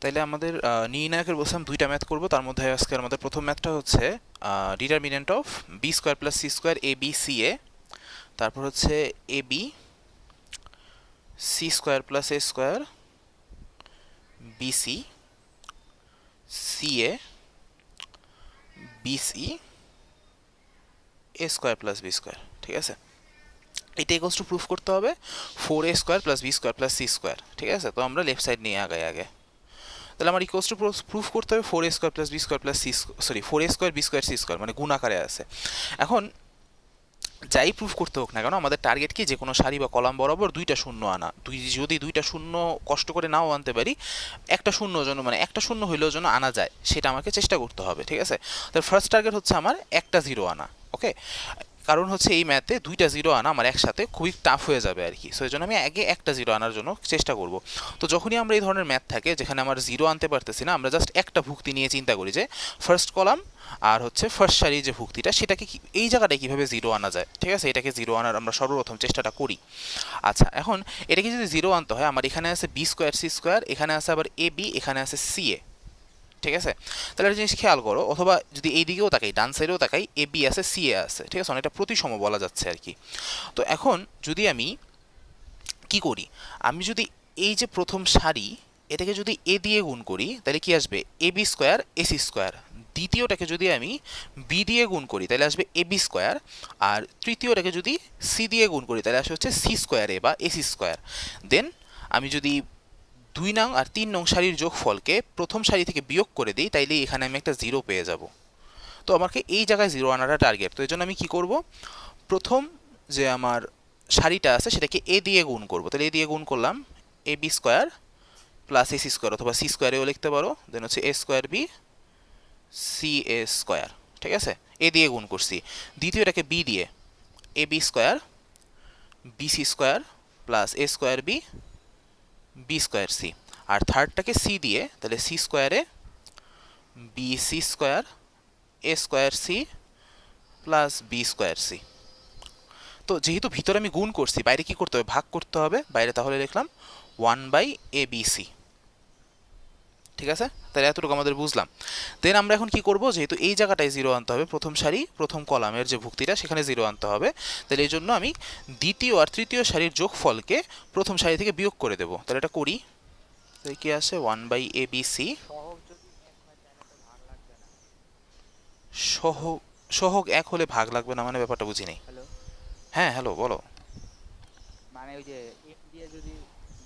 তাইলে আমাদের নির্ণায়কের বলছিলাম দুইটা ম্যাথ করব। তার মধ্যে আজকে আমাদের প্রথম ম্যাথটা হচ্ছে determinant of b square plus c square a b c a. তারপর হচ্ছে a b c square plus a square b c c a b c a square plus B square. ঠিক আছে, এটা ইকুয়ালস টু প্রুফ করতে হবে 4a² plus B square plus c square. ঠিক আছে, তো আমরা লেফট সাইড নিয়ে আগে আগে তাহলে আমার ইকুয়ালস টু প্রুফ করতে হবে 4a² plus B square plus C, sorry 4a² B square C square, মানে গুণ আকারে আছে। এখন যাই প্রুফ করতে হোক না কেন, আমাদের টার্গেট কি যে কোনো সারি বা কলাম বরাবর দুইটা শূন্য আনা। যদি দুইটা শূন্য কষ্ট করে নাও আনতে পারি, একটা শূন্য যেন, মানে একটা শূন্য হইলেও যেন আনা যায়, সেটা আমাকে চেষ্টা করতে হবে। ঠিক আছে, তাহলে ফার্স্ট টার্গেট হচ্ছে আমার একটা জিরো আনা। ওকে, কারণ হচ্ছে এই ম্যাথে দুইটা জিরো আনা আমার একসাথে খুবই টাফ হয়ে যাবে আর কি। সো এই জন্য আমি আগে একটা জিরো আনার জন্য চেষ্টা করব। তো যখনই আমরা এই ধরনের ম্যাথ থাকে যেখানে আমার জিরো আনতে পারতেছি না, আমরা জাস্ট একটা ভুক্তি নিয়ে চিন্তা করি যে ফার্স্ট কলাম আর হচ্ছে ফার্স্ট সারির যে ভুক্তিটা, সেটাকে এই জায়গাটায় কীভাবে জিরো আনা যায়। ঠিক আছে, এটাকে জিরো আনার আমরা সর্বপ্রথম চেষ্টাটা করি। আচ্ছা, এখন এটাকে যদি জিরো আনতে হয়, আমার এখানে আছে বি স্কোয়ার সি স্কোয়ার, এখানে আছে আবার এ বি, এখানে আছে সি এ। ঠিক আছে, তাহলে একটা জিনিস খেয়াল করো, অথবা যদি এই দিকেও তাকাই, ডান সাইডেও তাকাই, এ বি আছে সি এ আছে। ঠিক আছে, অনেকটা প্রতিসম বলা যাচ্ছে আর কি। তো এখন যদি আমি কি করি, আমি যদি এই যে প্রথম সারি, এটাকে যদি এ দিয়ে গুণ করি তাহলে কি আসবে, a b square a c square. দ্বিতীয়টাকে যদি আমি বি দিয়ে গুণ করি তাহলে আসবে এ বি স্কোয়ার। আর তৃতীয়টাকে যদি সি দিয়ে গুণ করি তাহলে আসবে হচ্ছে সি স্কোয়ার এ বা এসি স্কোয়ার। দেন আমি যদি 2 নং আর 3 নং সারির যোগফলকে প্রথম সারি থেকে বিয়োগ করে দিই, তাইলে এখানে আমি একটা জিরো পেয়ে যাব। তো আমাকে এই জায়গায় জিরো আনাটা টার্গেট। তো এই জন্য আমি কি করব, প্রথম যে আমার সারিটা আছে সেটাকে এ দিয়ে গুণ করব। তাহলে এ দিয়ে গুণ করলাম, a b square plus ac square, অথবা সি স্কোয়ারেও লিখতে পারো। দেন হচ্ছে a square b c a square. ঠিক আছে, এ দিয়ে গুণ করছি। দ্বিতীয়টাকে বি দিয়ে, a b square b c square plus a square b b square c. আর থার্ডটাকে সি দিয়ে, তাহলে সি স্কোয়ারে b c square a square c plus B square c. তো যেহেতু ভিতরে আমি গুণ করছি, বাইরে কি করতে হবে, ভাগ করতে হবে। বাইরে তাহলে লিখলাম 1/ABC। ঠিক আছে, তাহলে এতটুকু আমাদের বুঝলাম। দেন আমরা এখন কি করব, যেহেতু এই জায়গাটায় জিরো আনতে হবে, প্রথম সারি প্রথম কলামের যে ভুক্তিটা সেখানে জিরো আনতে হবে, তাহলে এই জন্য আমি দ্বিতীয় আর তৃতীয় সারির যোগফলকে প্রথম সারি থেকে বিয়োগ করে দেবো। তাহলে এটা করি, তাহলে কি আসে 1/ABC। সহগ যদি এক হয় তাহলে তো ভাগ লাগবে না। হ্যালো। সহগ, সহগ এক হলে ভাগ লাগবে না মানে ব্যাপারটা বুঝি নেই। হ্যালো। হ্যাঁ, হ্যালো, বলো। মানে ওই যে এম দিয়ে যদি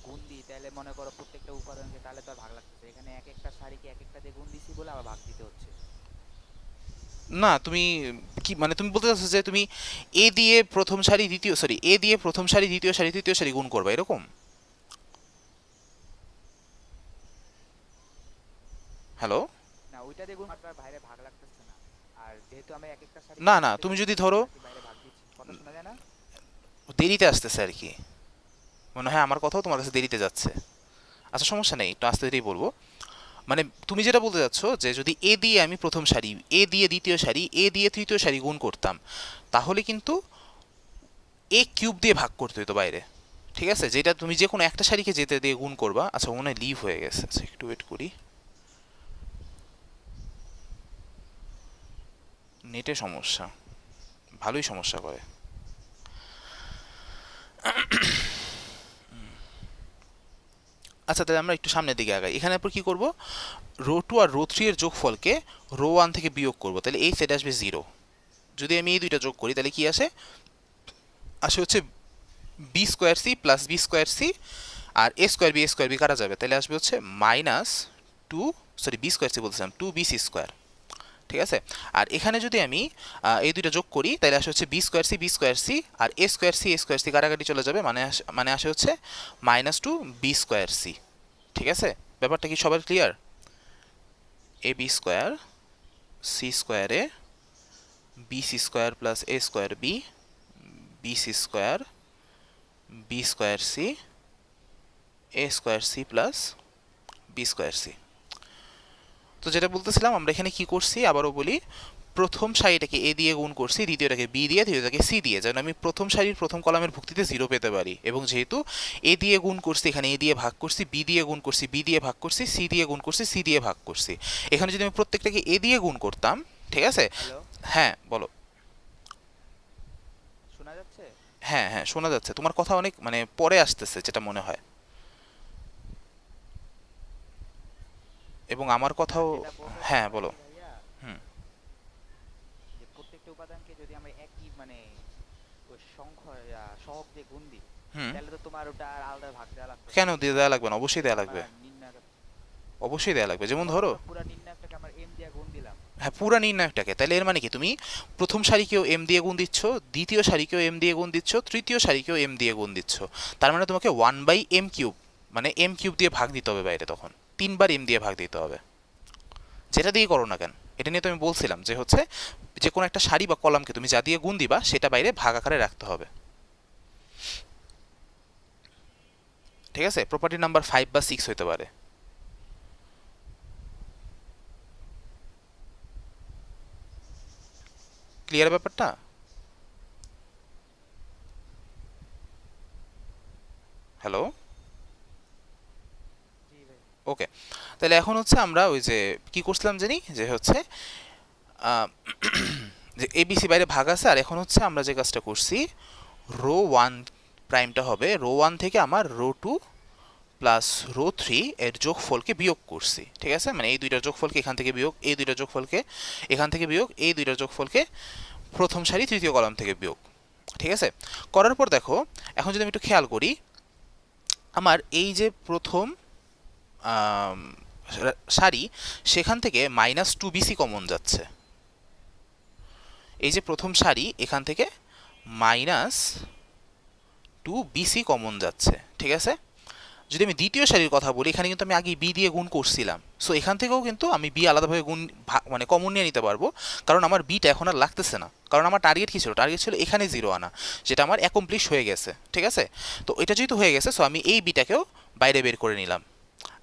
গুণ দিই তাহলে মনে করো প্রত্যেকটা উপাদানকে, তাহলে তো আর ভাগ লাগতেছে, এখানে এক একটা সারিকে এক একটা দিয়ে গুণ দিছি বলে আবার ভাগ দিতে হচ্ছে। না, তুমি কি মানে তুমি বলতে চাচ্ছো যে তুমি এ দিয়ে প্রথম সারি দ্বিতীয়, সরি এ দিয়ে প্রথম সারি দ্বিতীয় সারি তৃতীয় সারি গুণ করবা এরকম? হ্যালো। না, ওইটা দিয়ে গুণ আর বাইরে ভাগ লাগতেছে না। আর যেহেতু আমি এক একটা সারিকে না এক না, একটা দিয়ে তুমি গুণ যদি দিচ্ছি ধরো নাকি বাইরে ভাগ দিচ্ছি, কথা শোনা যায় না? দেরিতে আসতেছে আর কি, মনে হয় আমার কথাও তোমার কাছে দেরিতে যাচ্ছে। আচ্ছা, সমস্যা নেই, একটু আস্তে ধীরেই বলবো। মানে তুমি যেটা বলতে যাচ্ছ যে যদি এ দিয়ে আমি প্রথম সারি, এ দিয়ে দ্বিতীয় সারি, এ দিয়ে তৃতীয় সারি গুণ করতাম, তাহলে কিন্তু এ কিউব দিয়ে ভাগ করতে হতো বাইরে। ঠিক আছে, যেটা তুমি যে কোনো একটা সারিকে যেতে দিয়ে গুণ করবা। আচ্ছা, মনে হয় লিভ হয়ে গেছে, আচ্ছা একটু ওয়েট করি, নেটে সমস্যা, ভালোই সমস্যা করে। আচ্ছা, তাহলে আমরা একটু সামনের দিকে আগাই। এখানে পর কি করব, রো 2 আর রো 3 এর যোগফলকে রো 1 থেকে বিয়োগ করব, তাহলে এই সেট আসবে 0। যদি আমি এই দুইটা যোগ করি তাহলে কি আসে, আসে হচ্ছে b square c plus B square c. আর এ স্কোয়ার বি কাটা যাবে, তাহলে আসবে হচ্ছে -2, সরি বি স্কোয়ার সি বলছিলাম, 2bc স্কোয়ার। ঠিক আছে, আর এখানে যদি আমি এই দুইটা যোগ করি তাহলে আসে হচ্ছে বি স্কোয়ার সি আর এ স্কোয়ার সি কাটাকাটি চলে যাবে, মানে আসে হচ্ছে -2b স্কোয়ার সি। ঠিক আছে, ব্যাপারটা কি সবার clear? A b square C square a b c square plus a square b b c square b square c a square c plus B square c. তো যেটা বলতেছিলাম, আমরা এখানে কি করছি আবারও বলি, প্রথম সারিটাকে এ দিয়ে গুণ করছি, দ্বিতীয়টাকে বি দিয়ে, তৃতীয়টাকে সি দিয়ে, যেন আমি প্রথম সারির প্রথম কলামের ভুক্তিতে 0 পেতে পারি। এবং যেহেতু এ দিয়ে গুণ করছি, এখানে এ দিয়ে ভাগ করছি, বি দিয়ে গুণ করছি, বি দিয়ে ভাগ করছি, সি দিয়ে গুণ করছি, সি দিয়ে ভাগ করছি। এখানে যদি আমি প্রত্যেকটাকে এ দিয়ে গুণ করতাম, ঠিক আছে? হ্যালো, হ্যাঁ বলো। শোনা যাচ্ছে? হ্যাঁ হ্যাঁ শোনা যাচ্ছে, তোমার কথা অনেক মানে পরে আসতেছে যেটা মনে হয়, এবং আমার না, কথাও। যেটা বলতে হ্যাঁ চাচ্ছিলাম বলো। কি ভাইয়া, হুম যে প্রত্যেকটা উপাদানকে যদি আমরা একই মানে ওই সংখ্যা সহগ দিয়ে গুণ দিই, হুম। তাহলে তো তোমার ওটা আর আলাদা ভাগ দেওয়া লাগতেছে কেন না। দিয়ে দেওয়া লাগবে না? অবশ্যই যেহেতু দেওয়া আমার লাগবে। নির্ণায়ক, অবশ্যই দেওয়া লাগবে, যেমন মনে করো ধরো। আমরা পুরা নির্ণায়কটাকে আমার এম দিয়ে গুণ দিলাম। হ্যাঁ, পুরা নির্ণায়কটাকে, তাহলে এর মানে কি, তুমি প্রথম সারিকেও এম দিয়ে গুণ দিচ্ছ, দ্বিতীয় সারিকেও এম দিয়ে গুণ দিচ্ছ, তৃতীয় সারিকেও এম দিয়ে গুণ দিচ্ছ। তার মানে তোমাকে 1/m³ মানে m³ দিয়ে ভাগ দিতে হবে বাইরে, তখন 3বার এম দিয়ে ভাগ দিতে হবে, যেটা দিয়ে করো না কেন। এটা নিয়ে তো আমি বলছিলাম যে হচ্ছে যে কোনো একটা সারি বা কলামকে তুমি যা দিয়ে গুণ দিবা সেটা বাইরে ভাগ আকারে রাখতে হবে। ঠিক আছে, প্রপার্টি নাম্বার 5 বা 6 হতে পারে। ক্লিয়ার ব্যাপারটা? হ্যালো। জি ভাই। ওকে, তাহলে এখন হচ্ছে আমরা ওই যে কি করছিলাম জানি, যে হচ্ছে আহ, যে এবিসি বাইরে ভাগ আছে, আর এখন হচ্ছে আমরা যে কাজটা করছি, রো 1 প্রাইমটা হবে রো 1 থেকে আমার রো 2 প্লাস রো 3 এর যোগফলকে বিয়োগ করছি। ঠিক আছে, মানে এই দুইটার যোগফলকে এখান থেকে বিয়োগ, এই দুইটার যোগফলকে এখান থেকে বিয়োগ, এই দুইটার যোগফলকে প্রথম সারি তৃতীয় কলাম থেকে বিয়োগ। ঠিক আছে, করার পর দেখো, এখন যদি আমি একটু খেয়াল করি, আমার এই যে প্রথম আম, সারি, সেখান থেকে -2BC কমন যাচ্ছে। এই যে প্রথম সারি, এখান থেকে -2BC কমন যাচ্ছে। ঠিক আছে, যদি আমি দ্বিতীয় সারির কথা বলি, এখানে কিন্তু আমি আগে বি দিয়ে গুণ করছিলাম, সো এখান থেকেও কিন্তু আমি বি আলাদাভাবে গুণ মানে কমন নিয়ে নিতে পারবো, কারণ আমার বিটা এখন আর লাগতেছে না, কারণ আমার টার্গেট কী ছিল? টার্গেট ছিল এখানে 0 আনা, যেটা আমার অ্যাকমপ্লিশ হয়ে গেছে। ঠিক আছে, তো এটা যেহেতু হয়ে গেছে, সো আমি এই বিটাকেও বাইরে বের করে নিলাম।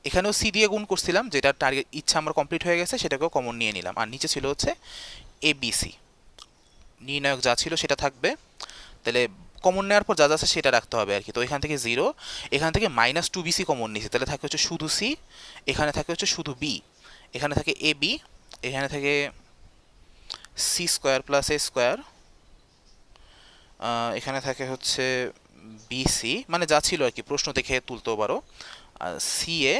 এখানেও সি দিয়ে গুণ করছিলাম, যেটা টার্গেট ইচ্ছা আমার কমপ্লিট হয়ে গেছে, সেটাকেও কমন নিয়ে নিলাম, আর নিচে ছিল হচ্ছে ABC। নির্ণায়ক যা ছিল সেটা থাকবে, তাহলে কমন নেওয়ার পর যা যা আছে সেটা রাখতে হবে আর কি। তো এখান থেকে 0, এখান থেকে -2BC কমন নিয়েছে, তাহলে থাকে হচ্ছে শুধু সি, এখানে থাকে হচ্ছে শুধু বি, এখানে থাকে AB, এখানে থাকে C² + A², এখানে থাকে হচ্ছে BC, মানে যা ছিল আর কি, প্রশ্ন দেখে তুলতেও পারো, CA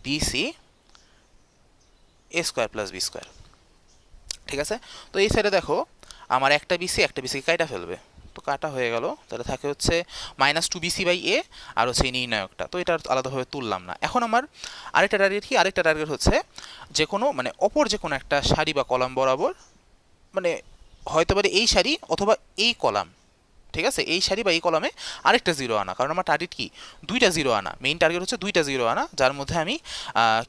BC A² + B²। ঠিক আছে, তো এই সাইডে দেখো, আমার একটা বিসি কাটা ফেলবে, তো কাটা হয়ে গেল, তাহলে থাকে হচ্ছে -2BC/A, আর হচ্ছে এই নির্ণায়কটা, তো এটা আলাদাভাবে তুললাম না। এখন আমার আরেকটা টার্গেট কি? আরেকটা টার্গেট হচ্ছে যে কোনো মানে অপর যে কোনো একটা সারি বা কলাম বরাবর, মানে হয়তো পারে এই সারি অথবা এই কলাম, ঠিক আছে, এই সারি বা এই কলামে আরেকটা 0 আনা, কারণ আমার টার্গেট কি? দুইটা 0 আনা, মেইন টার্গেট হচ্ছে দুইটা 0 আনা, যার মধ্যে আমি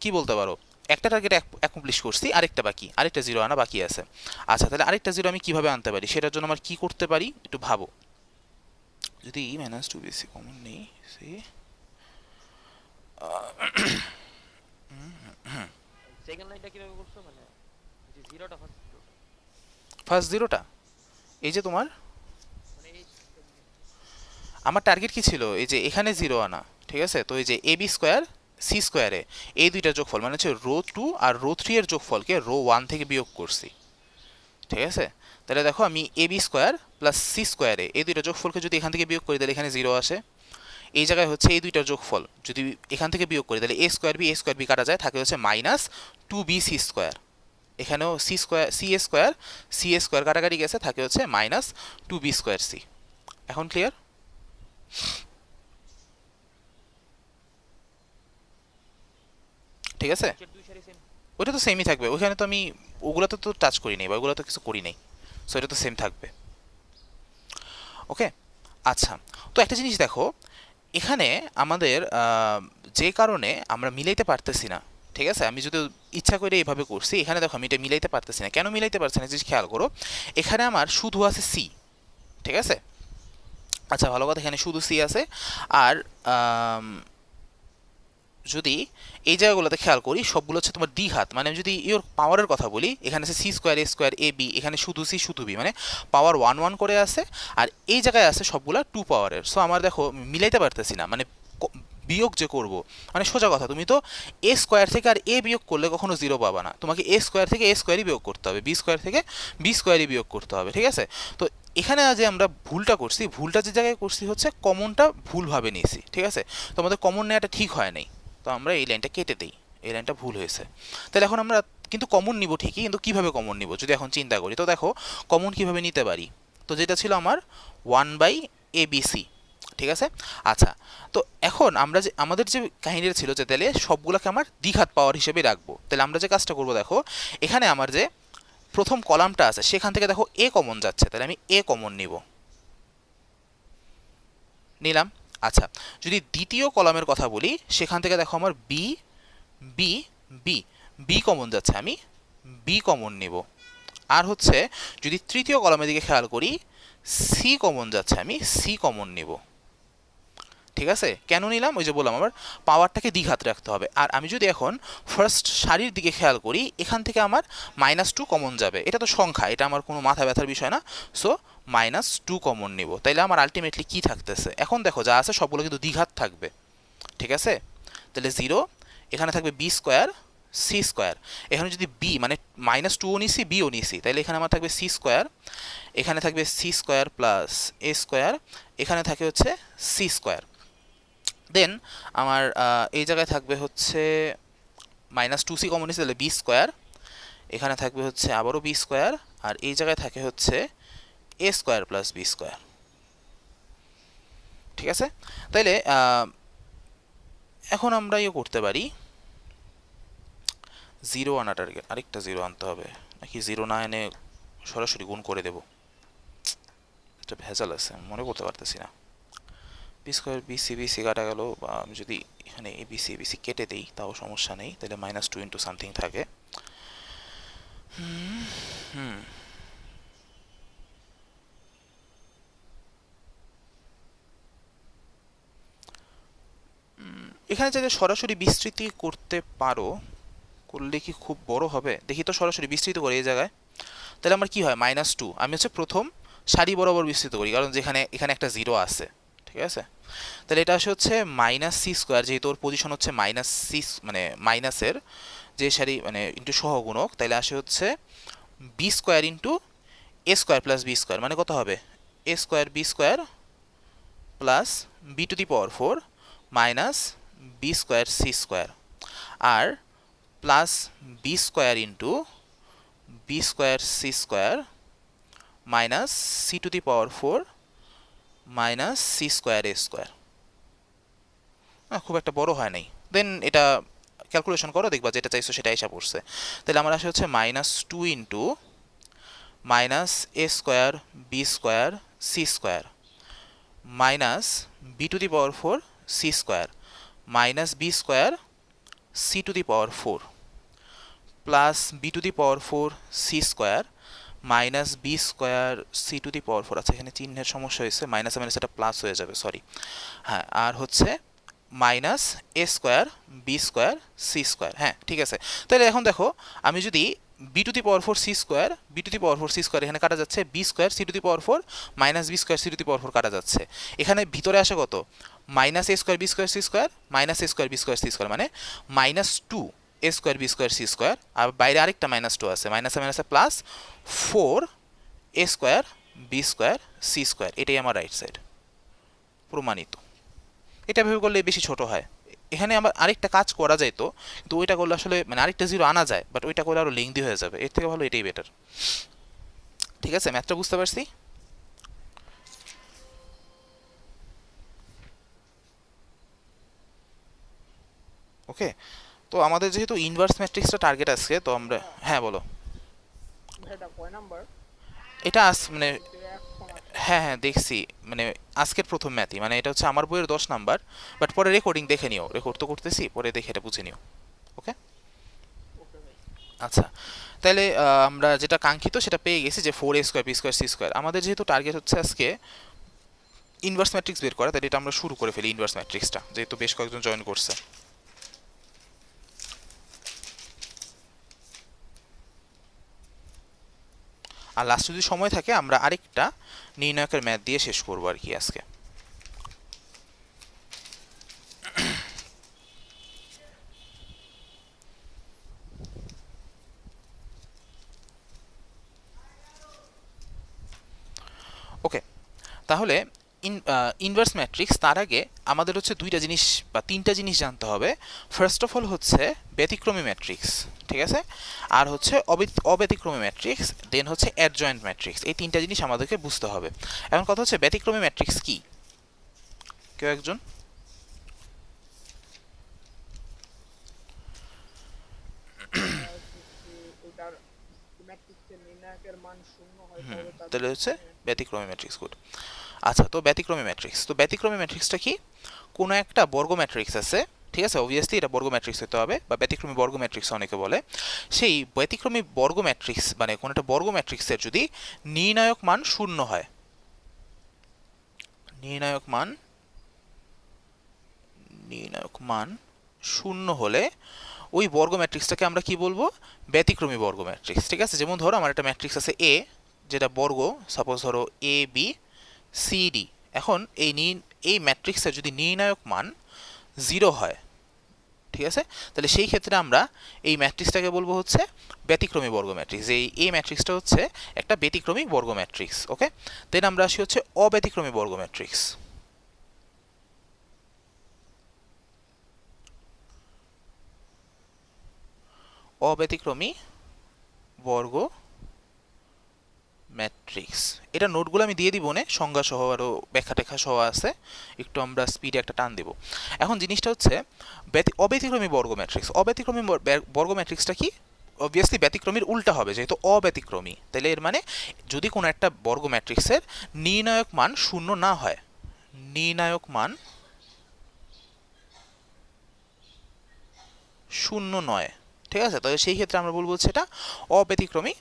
কি বলতে পারো, একটা টার্গেট অ্যাকমপ্লিশ করছি, আরেকটা বাকি, আরেকটা 0 আনা বাকি আছে। আচ্ছা, তাহলে আরেকটা 0 আমি কিভাবে আনতে পারি? সেটার জন্য আমার কি করতে পারি একটু ভাবো। যদি -2BC কমন নেই, সি সেকেন্ড লাইনটা কিভাবে করছো মানে যে জিরোটা ফার্স্ট জিরোটা ফার্স্ট 0টা, এই যে তোমার, মানে এই আমার টার্গেট কি ছিল? এই যে এখানে 0 আনা, ঠিক আছে, তো এই যে AB² C², এই দুইটা যোগফল মানে হচ্ছে রো 2 আর রো 3 এর যোগফলকে রো 1 থেকে বিয়োগ করছি। ঠিক আছে, তাহলে দেখো, আমি AB² + C² এই দুইটা যোগফলকে যদি এখান থেকে বিয়োগ করি, তাহলে এখানে 0 আসে। এই জায়গায় হচ্ছে এই দুইটার যোগফল যদি এখান থেকে বিয়োগ করি, তাহলে A²B কাটা যায়, থাকে হচ্ছে -2BC²। এখানেও CA² কাটাকাটি গেছে, থাকে হচ্ছে -2B²C। এখন ক্লিয়ার? ঠিক আছে, নিচের দুই সারি সেম। ওটা তো সেমই থাকবে, ওইখানে তো আমি ওগুলোতে তো টাচ করি নাই বা ওগুলো তো কিছু করি নাই, সো এটা তো সেম থাকবে। ওকে, আচ্ছা, তো একটা জিনিস দেখো, এখানে আমাদের যে কারণে আমরা মিলাইতে পারতেছি না, ঠিক আছে, আমি যদি ইচ্ছা করে এইভাবে করছি, এখানে দেখো আমি এটা মিলাইতে পারতেছি না। কেন মিলাইতে পারছি না জিনিস খেয়াল করো, এখানে আমার শুধু আছে সি, ঠিক আছে, আচ্ছা ভালো কথা, এখানে শুধু সি আছে, আর যদি এই জায়গাগুলোতে খেয়াল করি সবগুলো হচ্ছে তোমার দ্বিঘাত, মানে আমি যদি ইওর পাওয়ারের কথা বলি এখানে আছে C square a square a B, এখানে শুধু সি শুধু বি, মানে পাওয়ার 1 1 করে আছে, আর এই জায়গায় আছে সবগুলা 2 পাওয়ারের। সো আমার দেখো মিলাইতে পারতেছি না, মানে বিয়োগ যে করব, মানে সোজা কথা, তুমি তো এ স্কোয়ার থেকে আর এ বিয়োগ করলে কখনো জিরো পাবা না, তোমাকে এ স্কোয়ার থেকে এ স্কোয়ারই বিয়োগ করতে হবে, বি স্কোয়ার থেকে বি স্কোয়ারই বিয়োগ করতে হবে, ঠিক আছে? তো এখানে যে আমরা ভুলটা করছি, ভুলটা যে জায়গায় করছি হচ্ছে কমনটা ভুলভাবে নিয়েছি, ঠিক আছে? তো আমাদের কমন নেওয়াটা ঠিক হয় নাই, তো আমরা এই লাইনটা কেটে দিই, এই লাইনটা ভুল হয়েছে। তাহলে এখন আমরা কিন্তু কমন নিব ঠিকই, কিন্তু কিভাবে কমন নিব যদি এখন চিন্তা করি, তো দেখো কমন কিভাবে নিতে পারি, তো যেটা ছিল আমার 1/ABC, ঠিক আছে? আচ্ছা, তো এখন আমরা যে আমাদের যে কাহিনীটা ছিল যে তাহলে সবগুলোকে আমার দ্বিঘাত পাওয়ার হিসেবে রাখবো, তাহলে আমরা যে কাজটা করবো দেখো এখানে আমার যে প্রথম কলামটা আছে সেখান থেকে দেখো এ কমন যাচ্ছে, তাহলে আমি এ কমন নিব, নিলাম। আচ্ছা, যদি দ্বিতীয় কলামের কথা বলি সেখান থেকে দেখো আমার B B B B common যাচ্ছে, আমি বি কমন নিব। আর হচ্ছে যদি তৃতীয় কলামের দিকে খেয়াল করি সি কমন যাচ্ছে, আমি সি কমন নিব, ঠিক আছে? কেন নিলাম? ওই যে বললাম আমার পাওয়ারটাকে দ্বিঘাত রাখতে হবে। আর আমি যদি এখন ফার্স্ট সারির দিকে খেয়াল করি এখান থেকে আমার -2 কমন যাবে, এটা তো সংখ্যা, এটা আমার কোনো মাথা ব্যথার বিষয় না। সো -2 কমন নিব, তাইলে আমার আলটিমেটলি কি থাকতেছে, এখন দেখো যা আছে সবগুলো কিন্তু দ্বিঘাত থাকবে, ঠিক আছে? তাহলে 0, এখানে থাকবে বি স্কোয়ার সি স্কোয়ার, এখানে যদি বি মানে -2ও নিছি বিও নিছি, তাহলে এখানে আমার থাকবে সি স্কোয়ার, এখানে থাকবে C square plus a square, এখানে থাকে হচ্ছে সি স্কোয়ার। দেন আমার এই জায়গায় থাকবে হচ্ছে -2c কমন নিচ্ছে, তাহলে বি স্কোয়ার, এখানে থাকবে হচ্ছে আবারও বি স্কোয়ার, আর এই জায়গায় থাকে হচ্ছে a square plus B square, ঠিক আছে? তাইলে এখন আমরা ইয়ে করতে পারি, 0 আনা টার্গেট, আরেকটা 0 আনতে হবে, নাকি 0 না এনে সরাসরি গুণ করে দেব, এটা ভেজাল আছে, মনে করতে পারতেছি না। বি স্কোয়ার বিসি বিসি কাটা গেল, বা আমি যদি এখানে এ বিসি বিসি কেটে দিই তাও সমস্যা নেই, তাহলে -2 ইন্টু সামথিং থাকে। এখানে যদি সরাসরি বিস্তৃতি করতে পারো, করলে কি খুব বড় হবে? দেখি তো সরাসরি বিস্তৃত করি এই জায়গায়, তাহলে আমার কি হয় -2, আমি হচ্ছে প্রথম সারি বরাবর বিস্তৃত করি, কারণ যেখানে এখানে একটা 0 আছে, ঠিক আছে? তাহলে এটা আসে হচ্ছে -c স্কোয়ার, যেহেতু ওর পজিশন হচ্ছে -c, মানে মাইনাসের যে সারি মানে ইন্টু সহগুণক, তাহলে আসে হচ্ছে b square into a square plus B square, মানে কত হবে a square b square plus b to the power 4 minus b square C square, আর plus B square into b square C square minus c to the power 4 minus c square a square. খুব একটা বড় হয় নাই, দেন এটা calculation করো, দেখবা যেটা চাইছো সেটা এসে পড়ছে। তাহলে আমার আসে হচ্ছে -2 into minus a square b square C square minus b to the power 4 c square minus b square c to the power 4 plus b to the power 4 c square minus b square c to the power 4, আচ্ছা এখানে চিহ্নের সমস্যা হয়েছে, মাইনাসে minus এটা plus হয়ে যাবে, sorry. হ্যাঁ, আর হচ্ছে minus a square b square C square, হ্যাঁ ঠিক আছে। তাহলে এখন দেখো আমি যদি b to the power 4 c square b to the power 4 c square এখানে কাটা যাচ্ছে, b square c to the power 4 minus b square c to the power 4 কাটা যাচ্ছে, এখানে ভিতরে আসে কত minus a square b square C square minus a square b square C square, মানে -2 a square b square C square, আর বাইরে আরেকটা -2 আছে, মাইনাসে মাইনাসে plus 4 a square b square C square, এটাই আমার রাইট সাইড, প্রমাণিত। এটা ভেবে করলে বেশি ছোট হয়, এখানে আমার আরেকটা কাজ করা যায় তো, কিন্তু ওইটা করলে আসলে মানে আরেকটা 0 আনা যায়, বাট ওইটা করলে আরো লেংদি হয়ে যাবে, এর থেকে ভালো এটাই বেটার, ঠিক আছে? ম্যাথটা বুঝতে পারছি? ওকে, তো আমাদের যেহেতু ইনভার্স ম্যাট্রিক্সটা টার্গেট আছে, তো আমরা হ্যাঁ বলো। এটা কয় নাম্বার? এটা মানে কিন্তু এখন হ্যাঁ হ্যাঁ দেখছি, মানে আজকের প্রথম ম্যাথই, মানে এটা হচ্ছে আমার বইয়ের 10 নাম্বার, বাট পরে রেকর্ডিং দেখে নিও, রেকর্ড তো করতেছি, পরে দেখে এটা বুঝে নিও, ওকে? ওকে ভাই। আচ্ছা, তাহলে আমরা যেটা কাঙ্ক্ষিত সেটা পেয়ে গেছি, যে 4 a square b square C square. আমাদের যেহেতু টার্গেট হচ্ছে আজকে ইনভার্স ম্যাট্রিক্স বের করা, তাহলে এটা আমরা শুরু করে ফেলি, ইনভার্স ম্যাট্রিক্সটা যেহেতু বেশ কয়েকজন জয়েন করছে। আর লাস্টে যদি সময় থাকে আমরা আরেকটা নির্ণায়কের ম্যাথ দিয়ে শেষ করবো আর কি আজকে। ওকে, তাহলে ইনভার্স ম্যাট্রিক্স তার আগে আমাদের হচ্ছে দুইটা জিনিস বা তিনটা জিনিস জানতে হবে। ফার্স্ট অফ অল হচ্ছে ব্যতিক্রমী ম্যাট্রিক্স, ঠিক আছে, আর হচ্ছে অব্যতিক্রমী ম্যাট্রিক্স, দেন হচ্ছে অ্যাডজয়েন্ট ম্যাট্রিক্স। এই তিনটা জিনিস আমাদেরকে বুঝতে হবে। এখন কথা হচ্ছে ব্যতিক্রমী ম্যাট্রিক্স কি, কেউ একজন? এটার ম্যাট্রিক্সের নির্ণায়কের মান শূন্য হয় হুম, তবে তার তাহলে হচ্ছে ব্যতিক্রমী ম্যাট্রিক্স। গুড। আচ্ছা, তো ব্যতিক্রমী ম্যাট্রিক্স, তো ব্যতিক্রমী ম্যাট্রিক্সটা কি? কোনো একটা বর্গ ম্যাট্রিক্স আছে, ঠিক আছে, অবভিয়াসলি এটা বর্গ ম্যাট্রিক্স হতে হবে, বা ব্যতিক্রমী বর্গ ম্যাট্রিক্স অনেকে বলে। সেই ব্যতিক্রমী বর্গ ম্যাট্রিক্স মানে কোনো একটা বর্গ ম্যাট্রিক্সের যদি নির্ণায়ক মান শূন্য হয়, নির্ণায়ক মান শূন্য হলে ওই বর্গ ম্যাট্রিক্সটাকে আমরা কি বলবো? ব্যতিক্রমী বর্গ ম্যাট্রিক্স, ঠিক আছে। যেমন ধরো আমার একটা ম্যাট্রিক্স আছে এ, যেটা বর্গ, সাপোজ ধরো এ বি সি ডি। এখন এই ম্যাট্রিক্সের যদি নির্ণায়ক মান 0 হয়, ঠিক আছে, তাহলে সেই ক্ষেত্রে আমরা এই ম্যাট্রিক্সটাকে বলবো হচ্ছে ব্যতিক্রমী বর্গ ম্যাট্রিক্স। এই ম্যাট্রিক্সটা হচ্ছে একটা ব্যতিক্রমী বর্গ ম্যাট্রিক্স। ওকে, দেন আমরা আসি হচ্ছে অব্যতিক্রমী বর্গ ম্যাট্রিক্স। অব্যতিক্রমী বর্গ ম্যাট্রিক্স, এটা নোটগুলো আমি দিয়ে দিব না, সংজ্ঞা সহ আরও ব্যাখ্যা টেখা সহ আছে, একটু আমরা স্পিডে একটা টান দেব। এখন জিনিসটা হচ্ছে অব্যতিক্রমী বর্গ ম্যাট্রিক্স। অব্যতিক্রমী বর্গ ম্যাট্রিক্সটা কি? অবভিয়াসলি ব্যতিক্রমীর উল্টা হবে, যেহেতু অব্যতিক্রমী, তাহলে এর মানে যদি কোনো একটা বর্গ ম্যাট্রিক্সের নির্ণায়ক মান শূন্য না হয়, নির্ণায়ক মান শূন্য নয়, ঠিক আছে, তাহলে সেই ক্ষেত্রে আমরা বলবো হচ্ছে এটা অব্যতিক্রমী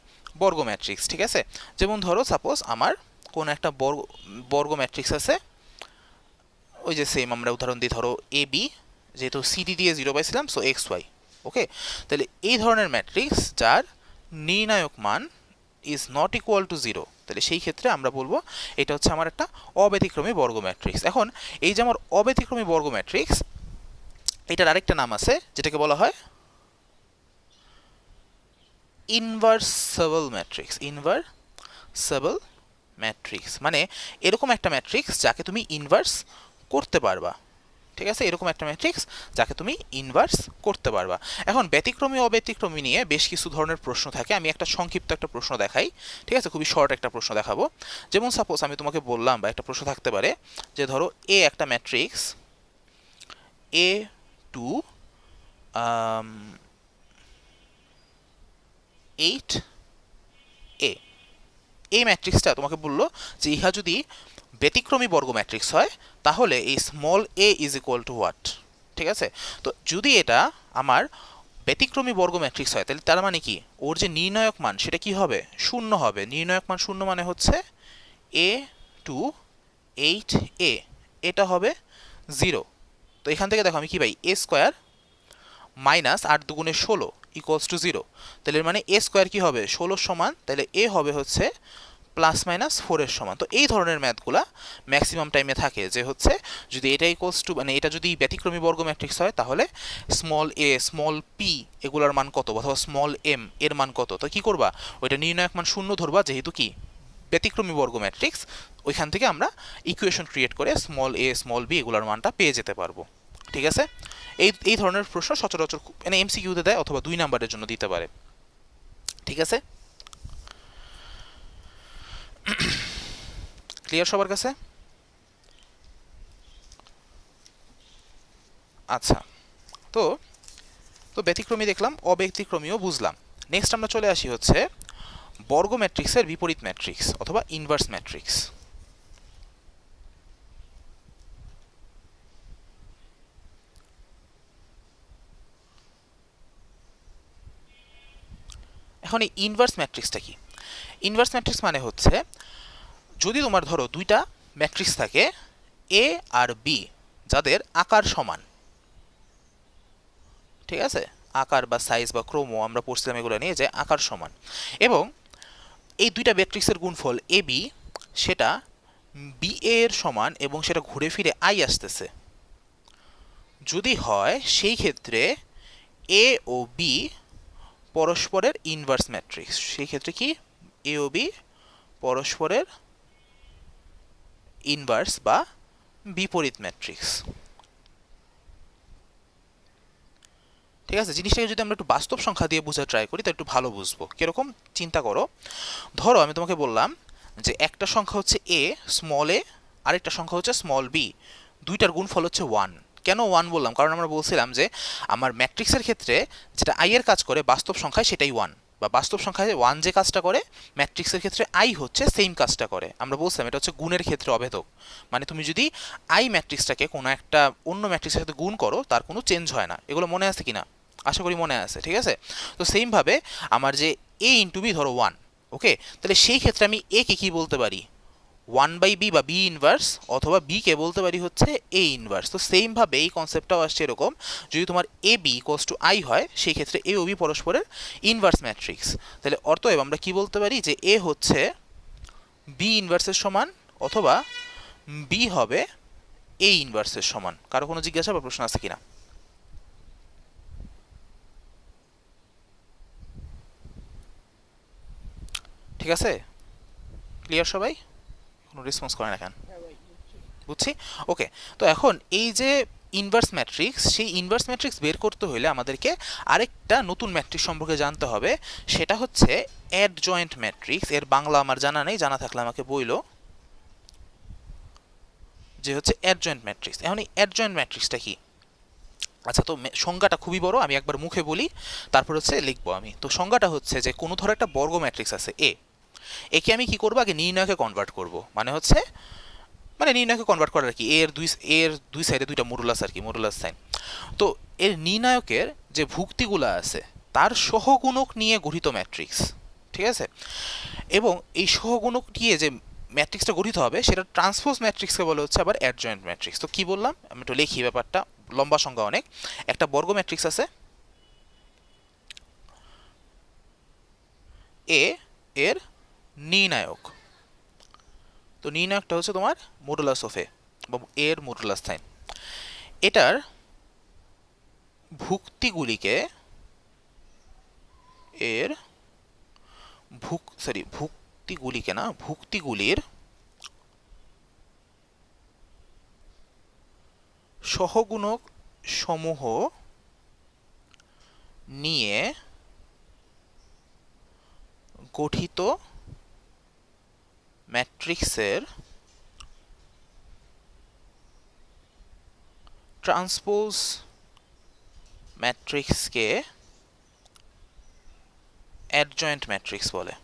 বর্গ ম্যাট্রিক্স, ঠিক আছে। যেমন ধরো সাপোজ আমার কোন একটা বর্গ ম্যাট্রিক্স আছে, ওই যে সেম আমরা উদাহরণ দিই, ধরো এ বি, যেহেতু সিডি দিয়ে 0 পাইছিলাম, সো এক্স ওয়াই। ওকে, তাহলে এই ধরনের ম্যাট্রিক্স যার নির্ণায়ক মান ইজ নট ইকুয়াল টু 0, তাহলে সেই ক্ষেত্রে আমরা বলবো এটা হচ্ছে আমার একটা অব্যতিক্রমী বর্গ ম্যাট্রিক্স। এখন এই যে আমার অব্যতিক্রমী বর্গ ম্যাট্রিক্স, এটার আরেকটা নাম আছে যেটাকে বলা হয় ইনভার্সেবল ম্যাট্রিক্স। ইনভার্সেবল ম্যাট্রিক্স মানে এরকম একটা ম্যাট্রিক্স যাকে তুমি ইনভার্স করতে পারবা, ঠিক আছে, এরকম একটা ম্যাট্রিক্স যাকে তুমি ইনভার্স করতে পারবা। এখন ব্যতিক্রমী অব্যতিক্রমী নিয়ে বেশ কিছু ধরনের প্রশ্ন থাকে, আমি একটা সংক্ষিপ্ত একটা প্রশ্ন দেখাই, ঠিক আছে, খুবই শর্ট একটা প্রশ্ন দেখাবো। যেমন সাপোজ আমি তোমাকে বললাম, বা একটা প্রশ্ন থাকতে পারে যে ধরো এ একটা ম্যাট্রিক্স এ টু 8 এ, এই ম্যাট্রিক্সটা তোমাকে বললো যে ইহা যদি ব্যতিক্রমী বর্গ ম্যাট্রিক্স হয় তাহলে এই small A is equal two what, ঠিক আছে। তো যদি এটা আমার ব্যতিক্রমী বর্গ ম্যাট্রিক্স হয় তাহলে তার মানে কি, ওর যে নির্ণায়ক মান সেটা কি হবে? শূন্য হবে। নির্ণায়ক মান শূন্য মানে হচ্ছে এ টু 8 এ, এটা হবে 0। তো এখান থেকে দেখো আমি কি পাই, এ স্কোয়ার মাইনাস 8 দুগুণে 16 ইকুয়ালস টু 0। তাহলে মানে এ স্কোয়ার কি হবে? 16 সমান, তাহলে এ হবে হচ্ছে প্লাস মাইনাস 4-এর সমান। তো এই ধরনের ম্যাথগুলা ম্যাক্সিমাম টাইমে থাকে, যে হচ্ছে যদি এটা ইকুয়ালস টু মানে এটা যদি ব্যতিক্রমী বর্গ ম্যাট্রিক্স হয় তাহলে স্মল এ স্মল পি এগুলোর মান কত, অথবা স্মল এম এর মান কত, তো কি করবা, ওইটা নির্ণায়ক মান শূন্য ধরবা, যেহেতু কি ব্যতিক্রমী বর্গ ম্যাট্রিক্স, ওইখান থেকে আমরা ইকুয়েশন ক্রিয়েট করে স্মল এ স্মল বি এগুলোর মানটা পেয়ে যেতে পারবো, ঠিক আছে। এই ধরনের প্রশ্ন সচরাচর মানে এমসিকিউতে দেয় অথবা 2 নাম্বারের জন্য দিতে পারে, ঠিক আছে। ক্লিয়ার সবার কাছে? আচ্ছা, তো তো ব্যতিক্রমী দেখলাম, অব্যতিক্রমীও বুঝলাম। নেক্সট আমরা চলে আসি হচ্ছে বর্গ ম্যাট্রিক্সের বিপরীত ম্যাট্রিক্স অথবা ইনভার্স ম্যাট্রিক্স। এখন এই ইনভার্স ম্যাট্রিক্সটা কি? ইনভার্স ম্যাট্রিক্স মানে হচ্ছে যদি তোমার ধরো দুইটা ম্যাট্রিক্স থাকে এ আর বি, যাদের আকার সমান, ঠিক আছে, আকার বা সাইজ বা ক্রোমো আমরা পড়ছিলাম এগুলো নিয়ে, যে আকার সমান, এবং এই দুইটা ম্যাট্রিক্সের গুণফল এ বি, সেটা বি এর সমান এবং সেটা ঘুরে ফিরে আই আসতেছে যদি হয়, সেই ক্ষেত্রে এ ও বি পরস্পরের ইনভার্স ম্যাট্রিক্স। সেই ক্ষেত্রে কি এ ও বি পরস্পরের ইনভার্স বা বিপরীত ম্যাট্রিক্স। ঠিক আছে, জিনিসটাকে যদি আমরা একটু বাস্তব সংখ্যা দিয়ে বোঝার ট্রাই করি, তো একটু ভালো বুঝবো। কিরকম চিন্তা করো, ধরো আমি তোমাকে বললাম যে একটা সংখ্যা হচ্ছে এ, স্মল এ, আরেকটা সংখ্যা হচ্ছে স্মল বি, দুইটার গুণফল হচ্ছে 1। কেন 1 বললাম? কারণ আমরা বলছিলাম যে আমার ম্যাট্রিক্সের ক্ষেত্রে যেটা আই এর কাজ করে বাস্তব সংখ্যায় সেটাই 1, বা বাস্তব সংখ্যায় 1 যে কাজটা করে ম্যাট্রিক্সের ক্ষেত্রে আই হচ্ছে সেম কাজটা করে। আমরা বলছিলাম এটা হচ্ছে গুণের ক্ষেত্রে অভেদক, মানে তুমি যদি আই ম্যাট্রিক্সটাকে কোনো একটা অন্য ম্যাট্রিক্সের সাথে গুণ করো তার কোনো চেঞ্জ হয় না। এগুলো মনে আছে কিনা? আশা করি মনে আছে। ঠিক আছে, তো সেমভাবে আমার যে এ ইন্টু বি ধরো 1, ওকে, তাহলে সেই ক্ষেত্রে আমি এ কে কি বলতে পারি? 1/b বা বি ইনভার্স, অথবা বি কে বলতে পারি হচ্ছে এ ইনভার্স। তো সেমভাবে এই কনসেপ্টটাও আসছে এরকম, যদি তোমার A B equals to I হয়, সেই ক্ষেত্রে এ ও বি পরস্পরের ইনভার্স ম্যাট্রিক্স। তাহলে অতএব আমরা কি বলতে পারি যে এ হচ্ছে বি ইনভার্সের সমান, অথবা বি হবে এ ইনভার্সের সমান। কারো কোনো জিজ্ঞাসা বা প্রশ্ন আছে কিনা? ঠিক আছে, ক্লিয়ার সবাই? কোনো রেসপন্স করে না কেন? হ্যাঁ ভাই বুঝছি। বুঝছি, ওকে। তো এখন এই যে ইনভার্স ম্যাট্রিক্স, সেই ইনভার্স ম্যাট্রিক্স বের করতে হলে আমাদেরকে আরেকটা নতুন ম্যাট্রিক্স সম্পর্কে জানতে হবে, সেটা হচ্ছে অ্যাডজয়েন্ট ম্যাট্রিক্স। এর বাংলা আমার জানা নেই, জানা থাকলে আমাকে বইলো যে হচ্ছে অ্যাডজয়েন্ট ম্যাট্রিক্স। এখন এই অ্যাডজয়েন্ট ম্যাট্রিক্সটা কি? আচ্ছা, তো সংজ্ঞাটা খুবই বড়, আমি একবার মুখে বলি তারপর হচ্ছে লিখবো আমি। তো সংজ্ঞাটা হচ্ছে যে কোনো ধরো একটা বর্গ ম্যাট্রিক্স আছে এ, একে আমি কি করবো? আগে নির্ণয়কে কনভার্ট করব, মানে হচ্ছে মানে নির্ণয়কে কনভার্ট করার কি, এর দুই সাইডে দুইটা মডুলাস আর কি, মডুলাস সাইন। তো এর নির্ণায়কের যে ভুক্তিগুলো আছে তার সহগুণক নিয়ে গঠিত ম্যাট্রিক্স। ঠিক আছে, এবং এই সহগুণক নিয়ে যে ম্যাট্রিক্সটা গঠিত হবে সেটা ট্রান্সপোজ ম্যাট্রিক্সকে বলে হচ্ছে আবার অ্যাডজয়েন্ট ম্যাট্রিক্স। তো কি বললাম আমি একটু লিখি, ব্যাপারটা লম্বা সংজ্ঞা অনেক। একটা বর্গ ম্যাট্রিক্স আছে এ, এর নির্ণায়ক, তো নির্ণায়কটা হচ্ছে তোমার মডুলাস অফ এ বা এর মডুলাস সাইন। এটার ভুক্তিগুলিকে এর ভুক্তিগুলির সহগুণক সমূহ নিয়ে গঠিত ম্যাট্রিক্সের ট্রান্সপোজ ম্যাট্রিক্সকে অ্যাডজয়েন্ট ম্যাট্রিক্স বলে।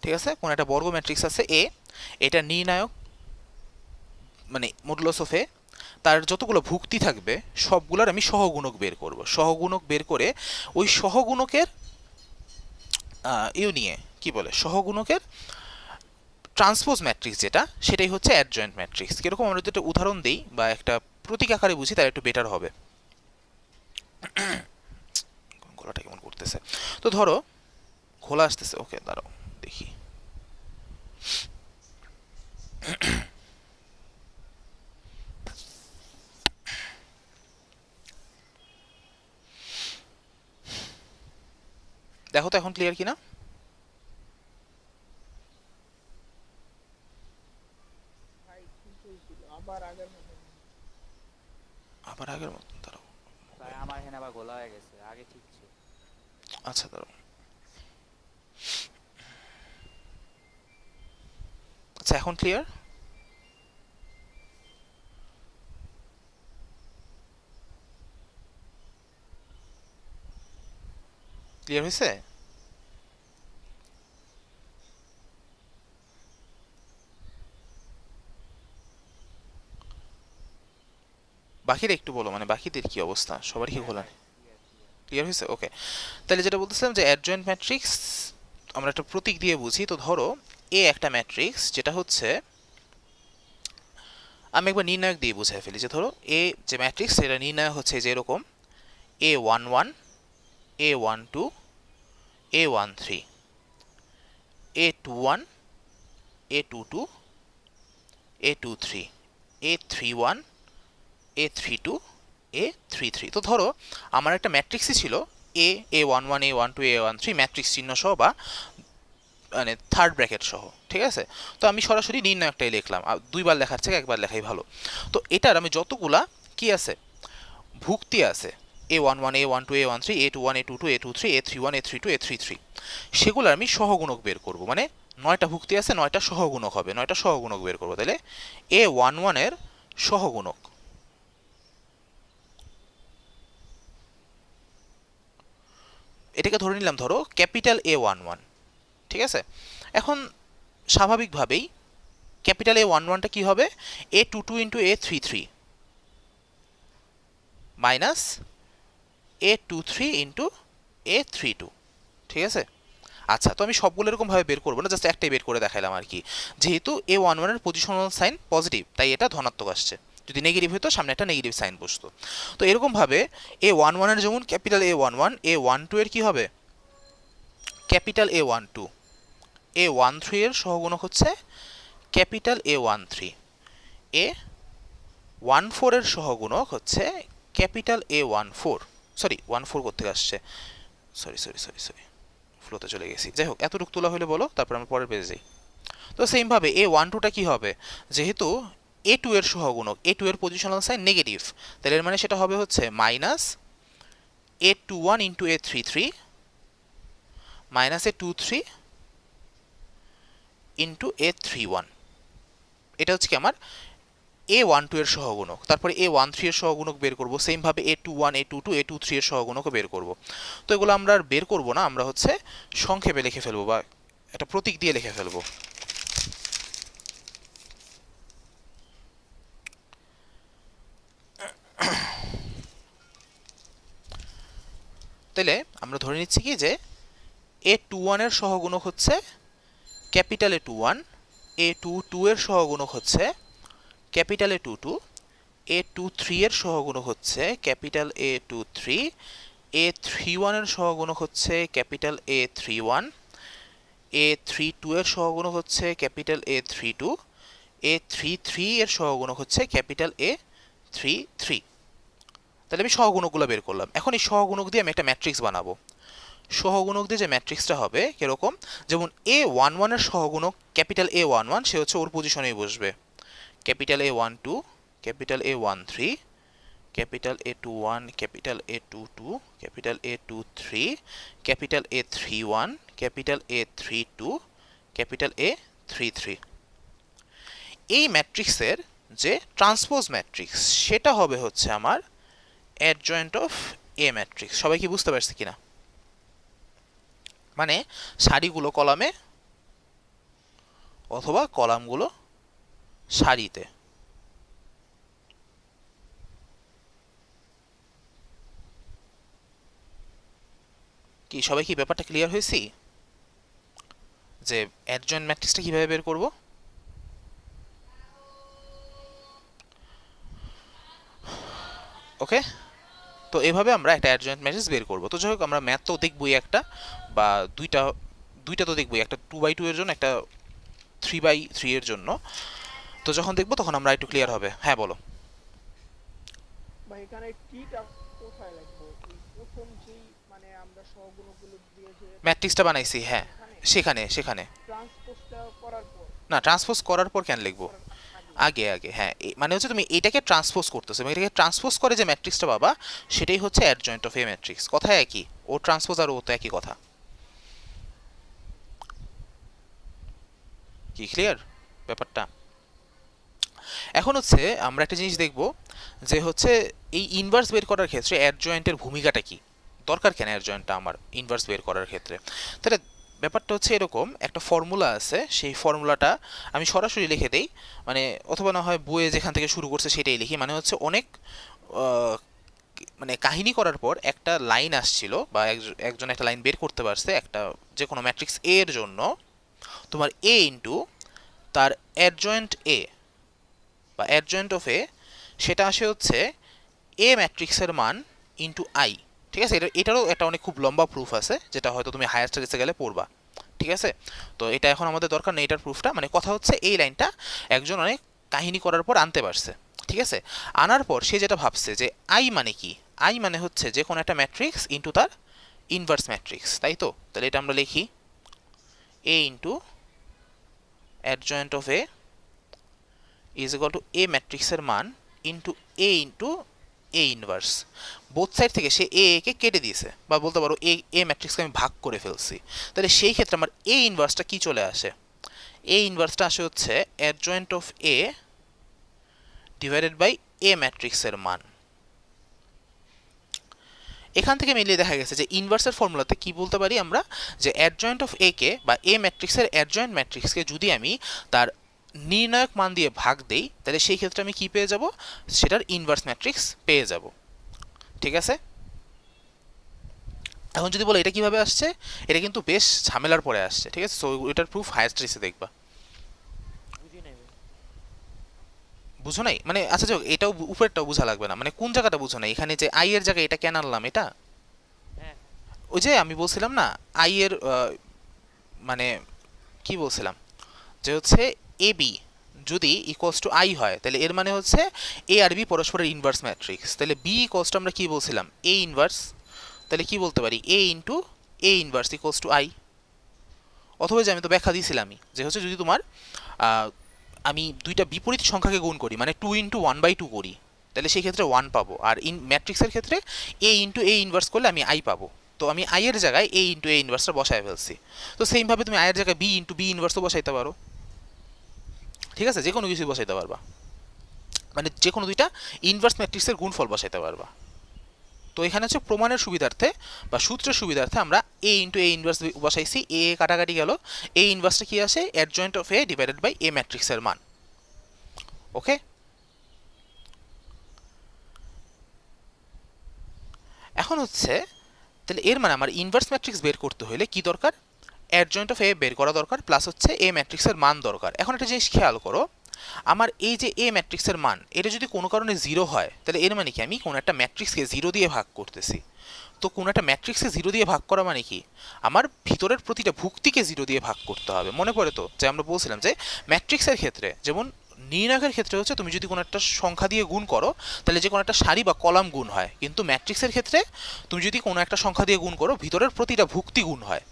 ঠিক আছে, কোন একটা বর্গ ম্যাট্রিক্স আছে এ, এটা নির্ণায়ক মানে মডুলাস অফ এ, তার যতগুলো ভুক্তি থাকবে সবগুলোর আমি সহগুণক বের করব। সহগুণক বের করে ওই সহগুণকের নিয়ে কি বলে, সহগুণকের ট্রান্সপোজ ম্যাট্রিক্স যেটা, সেটাই হচ্ছে অ্যাডজয়েন্ট ম্যাট্রিক্স। কিরকম আমরা যদি একটা উদাহরণ দিই বা একটা প্রতীক আকারে বুঝি তাহলে একটু বেটার হবে। গলাটা কেমন করতেছে, তো ধরো খোলা আসতেছে, ওকে দাঁড়াও দেখি। দেখো তো এখন ক্লিয়ার কিনা? ভাই কি চলছিল আবার আগের মতো? আবার আগের মতন, দাঁড়াও। ভাই আমার এখানে আবার গোলা হয়ে গেছে, আগে ঠিক ছিল। আচ্ছা দাঁড়াও, আচ্ছা এখন ক্লিয়ার? ক্লিয়ার হয়েছে? বাকিরা একটু বলো, মানে বাকিদের কি অবস্থা, সবার কি হ্যাঁ খোলা? ভাই, ক্লিয়ার ক্লিয়ার। ক্লিয়ার হয়েছে, ওকে। তাহলে যেটা বলতেছিলাম যে অ্যাডজয়েন্ট ম্যাট্রিক্স আমরা একটা প্রতীক দিয়ে বুঝি। তো ধরো এ একটা ম্যাট্রিক্স যেটা হচ্ছে, আমি একবার নির্ণায়ক দিয়ে বুঝাই ফেলি যে ধরো এ যে ম্যাট্রিক্স সেটা নির্ণায়ক হচ্ছে যে এরকম A11 A12 A13 A21 A22 A23 A31 A32 A33। তো ধরো আমার একটা ম্যাট্রিক্সই ছিল A11 A12 A13 ম্যাট্রিক্স চিহ্ন সহ বা মানে থার্ড ব্র্যাকেট সহ, ঠিক আছে। তো আমি সরাসরি নির্ণয়কটাই লিখলাম, দুইবার লেখার থেকে একবার লেখাই ভালো। তো এটার আমি যতগুলা কি আছে ভুক্তি আছে A11 A12 A13 A21 A22 A23 A31 A32 A33 সেগুলোর আমি সহগুণক বের করব, মানে 9টা ভুক্তি আছে 9টা সহগুণক হবে, 9টা সহগুণক বের করব। তাহলে A11 এর সহগুণক এটাকে ধরে নিলাম ধরো ক্যাপিটাল A11, ঠিক আছে। এখন স্বাভাবিকভাবেই ক্যাপিটাল A11টা কি হবে A22 into A33 minus A23 into A32, ঠিক আছে। আচ্ছা, তো আমি সবগুলো এরকমভাবে বের করবো না, জাস্ট একটাই বের করে দেখাইলাম আর কি। যেহেতু A11 এর পজিশনাল সাইন পজিটিভ তাই এটা ধনাত্মক আসছে, যদি নেগেটিভ হতো সামনে একটা নেগেটিভ সাইন বসতো। তো এরকমভাবে A11 এর যেমন ক্যাপিটাল A11 A12 এর কি হবে ক্যাপিটাল A12 A13 এর সহগুণক হচ্ছে ক্যাপিটাল A13 A14 এর সহগুণক হচ্ছে ক্যাপিটাল A14, সরি 14 কোথা থেকে আসছে, সরি সরি সরি সরি ফ্লোতে চলে গেছি। যাই হোক, এতটুকু তোলা হলে বলো, তারপর আমরা পরের পেজে যাই। তো সেমভাবে A12টা কি হবে, যেহেতু A2 এর সহগুণক A2 এর পজিশনাল সাইন নেগেটিভ, তাহলে এর মানে সেটা হবে হচ্ছে minus A21 into A33 minus A23 into A31। এটা হচ্ছে কি আমার A12 এর সহগুণক। তারপরে A13 এর সহগুণক বের করব, সেমভাবে A21 A22 A23 এর সহগুণকও বের করব। তো এগুলো আমরা আর বের করব না, আমরা হচ্ছে সংক্ষেপে লিখে ফেলবো বা একটা প্রতীক দিয়ে লিখে ফেলবো। তাহলে আমরা ধরে নিচ্ছি কি যে A21 এর সহগুণক হচ্ছে ক্যাপিটাল A21, A22 এর সহগুণক হচ্ছে ক্যাপিটাল A22, A23 এর সহগুণক হচ্ছে ক্যাপিটাল A23, A31 এর সহগুণক হচ্ছে ক্যাপিটাল A31, A32 এর সহগুণক হচ্ছে ক্যাপিটাল A32, A33 এর সহগুণক হচ্ছে ক্যাপিটাল A33। তাহলে আমি সহগুণকগুলো বের করলাম। এখন এই সহগুণক দিয়ে আমি একটা ম্যাট্রিক্স বানাবো। সহগুণক দিয়ে যে ম্যাট্রিক্সটা হবে কিরকম, যেমন A11 এর সহগুণক ক্যাপিটাল A11 সে হচ্ছে ওর পজিশনেই বসবে, capital A12 capital A13 capital A21 capital A22 capital A23 capital A31 capital A32 capital A33। এই ম্যাট্রিক্সের যে ট্রান্সপোজ ম্যাট্রিক্স সেটা হবে হচ্ছে আমার অ্যাডজয়েন্ট অফ এ ম্যাট্রিক্স। সবাই কি বুঝতে পারছে কিনা? মানে সারিগুলো কলামে অথবা কলামগুলো সারিতে। কি সবাই কি ব্যাপারটা ক্লিয়ার হয়েছি যে অ্যাডজয়েন্ট ম্যাট্রিক্সটা কিভাবে বের করব? ওকে, তো এভাবে আমরা একটা অ্যাডজয়েন্ট ম্যাট্রিক্স বের করব। তো যাই হোক, আমরা ম্যাথ তো দেখবই একটা বা দুইটা দুইটা তো দেখবই, একটা 2/2 এর জন্য, একটা 3/3 এর জন্য। তো যখন দেখবো তখন আমরা একটু ক্লিয়ার হবে। হ্যাঁ বলো। বা এখানে টিটা কোথায় লিখবো? এই প্রথম যেই মানে আমরা সহগুণকগুলো দিয়ে যে ম্যাট্রিক্সটা বানাইছি, হ্যাঁ সেখানে সেখানে ট্রান্সপোজটা করার পর না, ট্রান্সপোজ করার পর কেন লিখবো? করার আগে আগে আগে, হ্যাঁ মানে হচ্ছে তুমি এটাকে ট্রান্সপোজ করতেছো এবং এটাকে ট্রান্সপোজ করে যে ম্যাট্রিক্সটা পাবা সেটাই হচ্ছে অ্যাডজয়েন্ট অফ এ ম্যাট্রিক্স। কথায় একই, ও ট্রান্সপোজ আর ও তো একই কথা। কি ক্লিয়ার ব্যাপারটা? এখন হচ্ছে আমরা একটা জিনিস দেখব যে হচ্ছে এই ইনভার্স বের করার ক্ষেত্রে অ্যাডজয়েন্টের ভূমিকাটা কি, দরকার কেন অ্যাডজয়েন্টটা আমার ইনভার্স বের করার ক্ষেত্রে। তাহলে ব্যাপারটা হচ্ছে এরকম, একটা ফর্মুলা আছে, সেই ফর্মুলাটা আমি সরাসরি লিখে দেই, মানে অথবা না হয় বইয়ে যেখান থেকে শুরু করছে সেটাই লিখি। মানে হচ্ছে অনেক মানে কাহিনী করার পর একটা লাইন আসছিল বা একজন একটা লাইন বের করতে পারছে একটা যে কোনো ম্যাট্রিক্স এ এর জন্য তোমার এ ইন্টু তার অ্যাডজয়েন্ট এ বা অ্যাডজয়েন্ট অফ এ, সেটা আসে হচ্ছে এ ম্যাট্রিক্সের মান ইন্টু আই, ঠিক আছে, এটারও একটা অনেক খুব লম্বা প্রুফ আছে, যেটা হয়তো তুমি হায়ার স্টাডিজে গেলে পড়বা। ঠিক আছে, তো এটা এখন আমাদের দরকার নেই এটার প্রুফটা। মানে কথা হচ্ছে এই লাইনটা একজন অনেক কাহিনী করার পর আনতে পারছে। ঠিক আছে, আনার পর সে যেটা ভাবছে যে আই মানে কি, আই মানে হচ্ছে যে কোনো একটা ম্যাট্রিক্স ইন্টু তার ইনভার্স ম্যাট্রিক্স, তাই তো? তাহলে এটা আমরা লিখি a into adjoint of a is equal to a ম্যাট্রিক্সের মান into a inverse. Both side থেকে সে কে কেটে দিয়েছে, বা বলতে পারো এ ম্যাট্রিক্সকে আমি ভাগ করে ফেলছি। তাহলে সেই ক্ষেত্রে আমার এ ইনভার্সটা কি চলে আসে? এ ইনভার্সটা আসে হচ্ছে adjoint of A divided by a ম্যাট্রিক্সের মান। এখান থেকে মিলিয়ে দেখা গেছে যে ইনভার্সের ফর্মুলাতে কি বলতে পারি আমরা, যে অ্যাডজয়েন্ট অফ এ কে বা এ ম্যাট্রিক্সের অ্যাডজয়েন্ট ম্যাট্রিক্সকে যদি আমি তার নির্ণায়ক মান দিয়ে ভাগ দেই, তাহলে সেই ক্ষেত্রে আমি কি পেয়ে যাব? সেটার ইনভার্স ম্যাট্রিক্স পেয়ে যাব। ঠিক আছে, এখন যদি বলো এটা কিভাবে আসছে, এটা কিন্তু বেশ ঝামেলার পরে আসছে। ঠিক আছে, সো এটার প্রুফ হায়ার স্টাডিজে দেখবা। বুঝি নাই ভাই। বুঝো নাই মানে? আচ্ছা যাক, এটাও উপরেরটাও বোঝা লাগবে না, মানে কোন জায়গাটা বুঝো নাই? এখানে যে আই এর জায়গায় এটা কেন আনলাম, এটা হ্যাঁ ওই যে আমি বলছিলাম না আই এর মানে কি বলছিলাম, যে হচ্ছে এ বি যদি ইকুয়ালস টু আই হয়, তাহলে এর মানে হচ্ছে এ আর বি পরস্পরের ইনভার্স ম্যাট্রিক্স। তাহলে বি ইকুয়ালস টু আমরা কি বলছিলাম? A inverse. তাহলে কি বলতে পারি? A into a inverse equals to I. অথবা যে আমি তো ব্যাখ্যা দিয়েছিলামই, যে হচ্ছে যদি তোমার আমি দুইটা বিপরীত সংখ্যাকে গুণ করি, মানে 2 × 1/2 করি, তাহলে সেই ক্ষেত্রে 1 পাবো। আর ম্যাট্রিক্সের ক্ষেত্রে এ ইন্টু এ ইনভার্স করলে আমি আই পাবো। তো আমি আই এর জায়গায় এ ইন্টু এ ইনভার্সটা বসায় ফেলছি। তো সেমভাবে তুমি আয়ের জায়গায় বি ইন্টু বি ইনভার্সও বসাইতে পারো। ঠিক আছে, যে কোনো কিছুই বসাইতে পারবা, মানে যে কোনো দুইটা ইনভার্স ম্যাট্রিক্সের গুণফল বসাইতে পারবা। তো এখানে হচ্ছে প্রমাণের সুবিধার্থে বা সূত্রের সুবিধার্থে আমরা এ ইন্টু এ ইনভার্স বসাইছি, এ কাটাকাটি গেল, এ ইনভার্সটা কি আসে? Adjoint of A divided by a ম্যাট্রিক্সের মান। ওকে, এখন হচ্ছে তাহলে এর মানে আমার ইনভার্স ম্যাট্রিক্স বের করতে হলে কি দরকার? অ্যাডজয়েন্ট অফ এ বের করা দরকার, প্লাস হচ্ছে এ ম্যাট্রিক্সের মান দরকার। এখন একটা জিনিস খেয়াল করো, আমার এই যে এ ম্যাট্রিক্সের মান, এটা যদি কোনো কারণে 0 হয়, তাহলে এর মানে কি? আমি কোনো একটা ম্যাট্রিক্সকে 0 দিয়ে ভাগ করতেছি। তো কোনো একটা ম্যাট্রিক্সকে 0 দিয়ে ভাগ করা মানে কি? আমার ভিতরের প্রতিটা ভুক্তিকে 0 দিয়ে ভাগ করতে হবে। মনে পড়ে তো যে আমরা বলছিলাম যে ম্যাট্রিক্সের ক্ষেত্রে, যেমন নির্ণায়কের ক্ষেত্রে হচ্ছে তুমি যদি কোনো একটা সংখ্যা দিয়ে গুণ করো, তাহলে যে কোনো একটা সারি বা কলাম গুণ হয়, কিন্তু ম্যাট্রিক্সের ক্ষেত্রে তুমি যদি কোনো একটা সংখ্যা দিয়ে গুণ করো, ভিতরের প্রতিটা ভুক্তি গুণ হয়।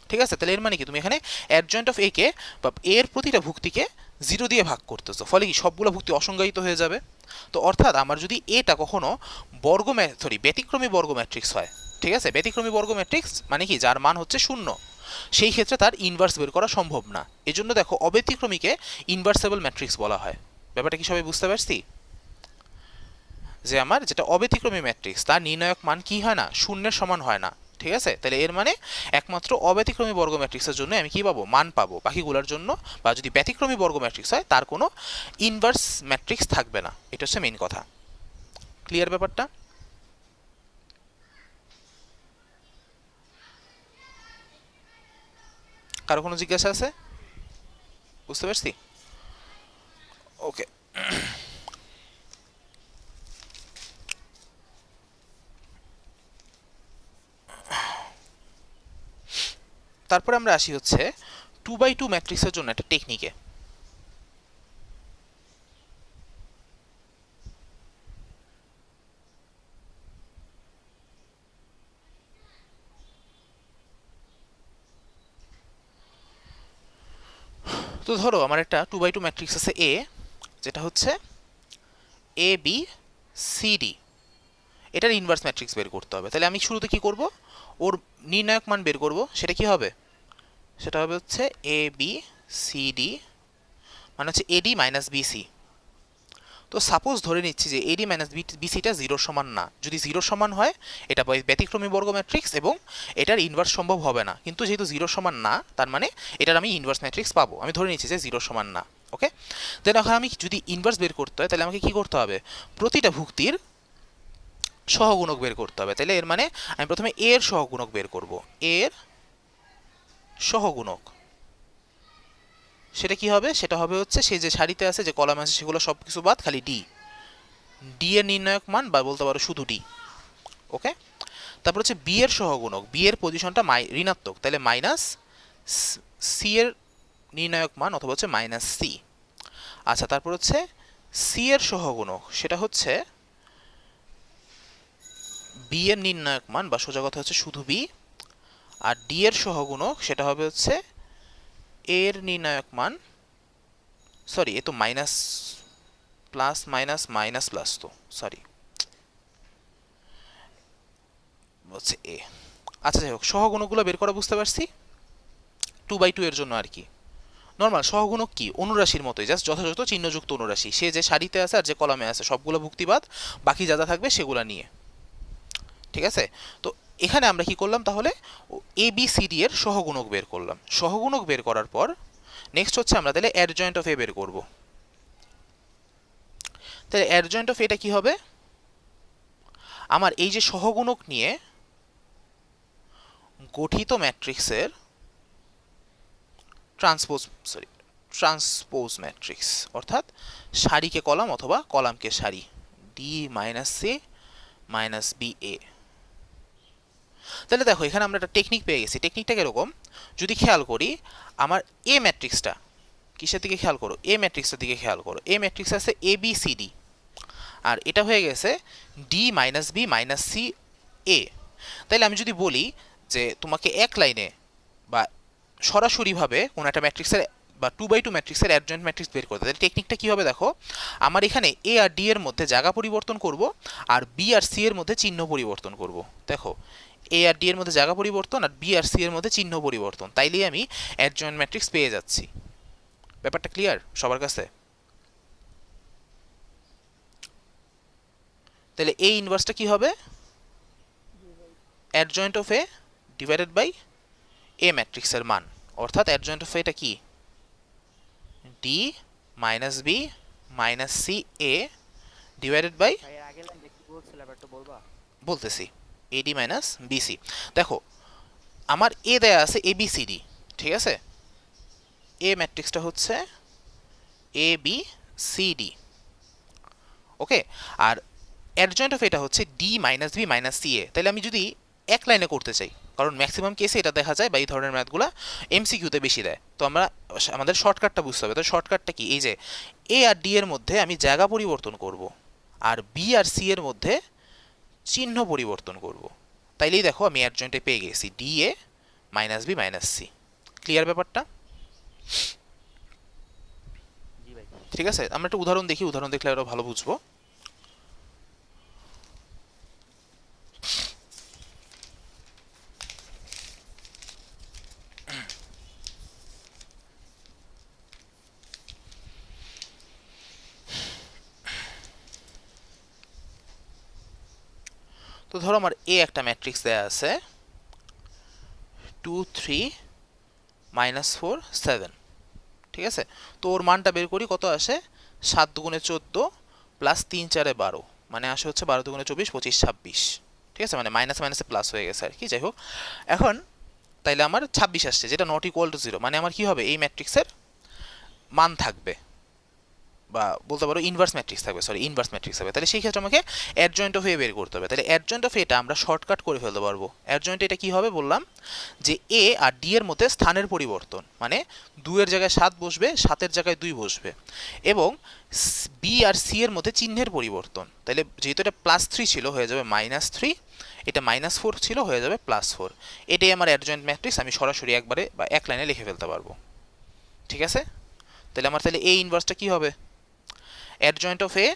ঠিক আছে, তাহলে এর মানে কি? তুমি এখানে অ্যাডজয়েন্ট অফ এ কে বা এর প্রতিটা ভুক্তিকে 0 দিয়ে ভাগ করতেছো, ফলে কি সবগুলো ভুক্তি অসংজ্ঞায়িত হয়ে যাবে। তো অর্থাৎ আমার যদি এটা কখনো ব্যতিক্রমী বর্গ ম্যাট্রিক্স হয়, ঠিক আছে, ব্যতিক্রমী বর্গ ম্যাট্রিক্স মানে কি? যার মান হচ্ছে 0, সেই ক্ষেত্রে তার ইনভার্স বের করা সম্ভব না। এজন্য দেখো অব্যতিক্রমীকে ইনভার্সেবল ম্যাট্রিক্স বলা হয়। ব্যাপারটা কি সবাই বুঝতে পারছি? যে আমার যেটা অব্যতিক্রমী ম্যাট্রিক্স, তার নির্ণায়ক মান কি হয় না? 0-এর সমান হয় না। ঠিক আছে, তাহলে এর মানে একমাত্র অব্যতিক্রমী বর্গ ম্যাট্রিক্সের জন্য আমি কি পাবো? মান পাবো। বাকিগুলোর জন্য, বা যদি ব্যতিক্রমী বর্গ ম্যাট্রিক্স হয়, তার কোনো ইনভার্স ম্যাট্রিক্স থাকবে না। এটা হচ্ছে মেইন কথা। ক্লিয়ার ব্যাপারটা? কারো কোনো জিজ্ঞাসা আছে? বুঝতে পারছি? ওকে, তারপরে আমরা আসি হচ্ছে 2x2 ম্যাট্রিক্সের জন্য একটা টেকনিকে। তো ধরো আমার একটা 2x2 ম্যাট্রিক্স আছে এ, যেটা হচ্ছে এ বি সি ডি। এটার ইনভার্স ম্যাট্রিক্স বের করতে হবে। তাহলে আমি শুরুতে কি করব? ওর নির্ণায়ক মান বের করব। সেটা কি হবে? সেটা হবে হচ্ছে এ বি সি ডি, মানে হচ্ছে এডি মাইনাস বিসি। তো সাপোজ ধরে নিচ্ছি যে এডি মাইনাস বিসিটা 0 সমান না। যদি 0 সমান হয়, এটা ব্যতিক্রমী বর্গ ম্যাট্রিক্স এবং এটার ইনভার্স সম্ভব হবে না। কিন্তু যেহেতু 0 সমান না, তার মানে এটার আমি ইনভার্স ম্যাট্রিক্স পাবো। আমি ধরে নিচ্ছি যে 0 সমান না। ওকে, দেন এখন আমি যদি ইনভার্স বের করতে হয়, তাহলে আমাকে কি করতে হবে? প্রতিটা ভুক্তির সহগুণক বের করতে হবে। তাহলে এর মানে আমি প্রথমে এর সহগুণক বের করব। এর সহগুণক সেটা কি হবে? সেটা হবে হচ্ছে সেই যে সারিতে আছে, যে কলামে আছে, সেগুলো সব কিছু বাদ, খালি ডি। ডি এর নির্ণায়ক মান, বা বলতে পারো শুধু ডি। ওকে, তারপর হচ্ছে বি এর সহগুণক, বি এর পজিশনটা ঋণাত্মক, তাহলে মাইনাস সি এর নির্ণায়ক মান অথবা হচ্ছে মাইনাস সি। আচ্ছা, তারপর হচ্ছে সি এর সহগুণক, সেটা হচ্ছে বি এর নির্ণায়ক মান বা সোজা কথা হচ্ছে শুধু বি, আর ডি এর সহগুণক সেটা হবে হচ্ছে এর নির্ণায়ক মান, সরি এ তো minus plus minus minus plus, তো সরি হচ্ছে এ। আচ্ছা যাই হোক, সহগুণকগুলো বের করা বুঝতে পারছি, 2/2 এর জন্য আর কি। নর্মাল সহগুণক কি, অনুরাশির মতোই, জাস্ট যথাযথ চিহ্নযুক্ত অনুরাশি, সে যে সারিতে আছে আর যে কলামে আছে সবগুলো ভুক্তিবাদ, বাকি যা যা থাকবে সেগুলো নিয়ে, ঠিক আছে। তো এখানে আমরা কি করলাম তাহলে, এ বি সি ডি এর সহগুণক বের করলাম। সহগুণক বের করার পর নেক্সট হচ্ছে আমরা তাহলে অ্যাডজয়েন্ট অফ এ বের করব। তাহলে অ্যাডজয়েন্ট অফ এটা কি হবে, আমার এই যে সহগুণক নিয়ে গঠিত ম্যাট্রিক্সের ট্রান্সপোজ ম্যাট্রিক্স, অর্থাৎ সারিকে কলাম অথবা কলামকে সারি, d minus c minus b a. তাহলে দেখো এখানে আমরা একটা টেকনিক পেয়ে গেছি। টেকনিকটা কিরকম, যদি খেয়াল করি, আমার এ ম্যাট্রিক্সটা কিসের দিকে খেয়াল করো, এ ম্যাট্রিক্সের দিকে খেয়াল করো। এ ম্যাট্রিক্স আছে এ বি সি ডি, আর এটা হয়ে গেছে d minus B minus c a. তাইলে আমি যদি বলি যে তোমাকে এক লাইনে বা সরাসরিভাবে কোনো একটা ম্যাট্রিক্সের বা 2/2 ম্যাট্রিক্সের অ্যাডজয়েন্ট ম্যাট্রিক্স বের করতে, তাহলে টেকনিকটা কী হবে দেখো, আমার এখানে এ আর ডি এর মধ্যে জায়গা পরিবর্তন করব, আর বি আর সি এর মধ্যে চিহ্ন পরিবর্তন করব। দেখো এ আর ডি এর মধ্যে জায়গা পরিবর্তন আর বি আর সি এর মধ্যে চিহ্ন পরিবর্তন, তাইলেই আমি অ্যাডজয়েন্ট ম্যাট্রিক্স পেয়ে যাচ্ছি। ব্যাপারটা ক্লিয়ার সবার কাছে? তাহলে এই ইনভার্সটা কি হবে, adjoint of A divided by a ম্যাট্রিক্সের মান, অর্থাৎ অ্যাডজয়েন্ট অফ এটা কি, d minus B minus c a divided by, ভাই এর আগের লাইন দেখি বলছিল, আবার একটু বলবা? বলতেছি, এডি মাইনাস বিসি। দেখো আমার এ দেয়া আছে এ বি সি ডি, ঠিক আছে, এ ম্যাট্রিক্সটা হচ্ছে a b c d, okay. আর অ্যাডজয়েন্ট অফ এটা হচ্ছে d minus B minus c a. তাহলে আমি যদি এক লাইনে করতে চাই, কারণ ম্যাক্সিমাম কেসে এটা দেখা যায় বা এই ধরনের ম্যাথগুলো এমসিকিউতে বেশি দেয়, তো আমরা আমাদের শর্টকাটটা বুঝতে হবে। তো শর্টকাটটা কি, এই যে এ আর ডি এর মধ্যে আমি জায়গা পরিবর্তন করব, আর বি আর সি এর মধ্যে চিহ্ন পরিবর্তন করব, তাইলেই দেখো আমি অ্যাডজয়েন্টে পেয়ে গেছি D A minus B minus C. Clear ব্যাপারটা? জি ভাই। ঠিক আছে, আমরা একটা উদাহরণ দেখি, উদাহরণ দেখলে আরো ভালো বুঝবো। তো ধরো আমার এ একটা ম্যাট্রিক্স দেয়া আছে 2 3 -4 7, ঠিক আছে। তো ওর মানটা বের করি, কত আসে, 7 দুগুণে 14 প্লাস 3 4 12, মানে আসে হচ্ছে 12 দুগুণে 24 25 26, ঠিক আছে, মানে মাইনাস মাইনাসে প্লাস হয়ে গেছে আর কি। যাই হোক, এখন তাইলে আমার 26 আসছে, যেটা নট ইকুয়াল টু 0, মানে আমার কি হবে, এই ম্যাট্রিক্সের মান থাকবে, বা বলতে পারো ইনভার্স ম্যাট্রিক্স থাকবে, সরি ইনভার্স ম্যাট্রিক্স হবে। তাহলে সেই ক্ষেত্রে আমাকে অ্যাডজয়েন্ট অফ এ বের করতে হবে। তাহলে অ্যাডজয়েন্ট অফ এটা আমরা শর্টকাট করে ফেলতে পারবো। অ্যাডজয়েন্ট এটা কি হবে বললাম, যে এ আর ডি এর মধ্যে স্থানের পরিবর্তন, মানে 2 এর জায়গায় 7 বসবে, 7 এর জায়গায় 2 বসবে, এবং বি আর সি এর মধ্যে চিহ্নের পরিবর্তন। তাহলে যেহেতু এটা +3 ছিল হয়ে যাবে -3, এটা -4 ছিল হয়ে যাবে +4। এটাই আমার অ্যাডজয়েন্ট ম্যাট্রিক্স, আমি সরাসরি একবারে বা এক লাইনে লিখে ফেলতে পারবো, ঠিক আছে। তাহলে আমার তাহলে এই ইনভার্সটা কি হবে, adjoint of A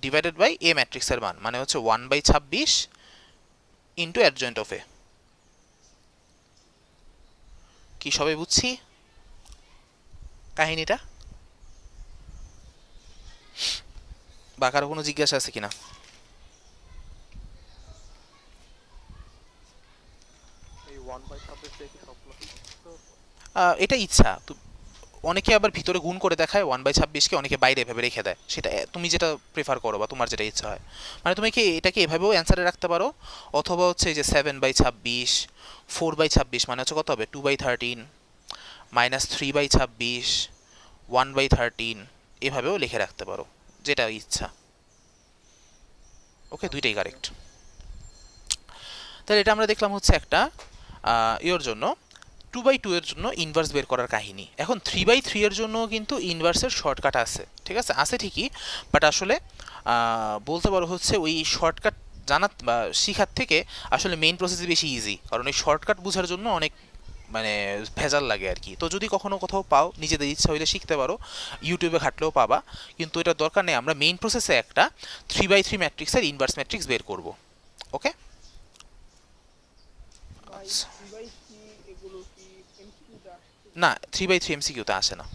divided by a ম্যাট্রিক্সের মান, মানে হচ্ছে 1/26 ইন্টু অ্যাডজয়েন্ট অফ এ। কি সবাই বুঝছি কাহিনীটা, বা কারো কোনো জিজ্ঞাসা আছে কিনা? এই 1/26 দিয়ে কি সবগুলো করতে হবে? এটা ইচ্ছা তো, অনেকে আবার ভিতরে গুণ করে দেখায় 1/26কে, অনেকে বাইরে ভেবে রেখে দেয়, সেটা তুমি যেটা প্রেফার করো বা তোমার যেটা ইচ্ছা হয়। মানে তুমি কি এটাকে এভাবেও অ্যান্সারে রাখতে পারো, অথবা হচ্ছে এই যে 7/26 4/26 মানে হচ্ছে কত হবে, 2/13 -3/26 1/13, এভাবেও লিখে রাখতে পারো, যেটা ইচ্ছা। ওকে, দুইটাই কারেক্ট। তাহলে এটা আমরা দেখলাম হচ্ছে একটা ইয়ের জন্য 2/2 এর জন্য ইনভার্স বের করার কাহিনী। এখন 3/3 এর জন্য কিন্তু ইনভার্সের শর্টকাট আছে, ঠিক আছে, আছে ঠিকই, বাট আসলে বলতে পারো হচ্ছে ওই শর্টকাট জানা বা শিখার থেকে আসলে মেইন প্রসেসই বেশি ইজি, কারণ এই শর্টকাট বোঝার জন্য অনেক মানে ভেজাল লাগে আর কি। তো যদি কখনো কোথাও পাও, নিজেদের ইচ্ছা হইলে শিখতে পারো, ইউটিউবে ঘাটলেও পাবা, কিন্তু এটা দরকার নেই। আমরা মেইন প্রসেসে একটা 3/3 ম্যাট্রিক্সের ইনভার্স ম্যাট্রিক্স বের করব। ওকে, ভাই 3/3 এগুলো কি এমসিকিউতে আসছে? না 3/3 এমসিকিউতে আসে না,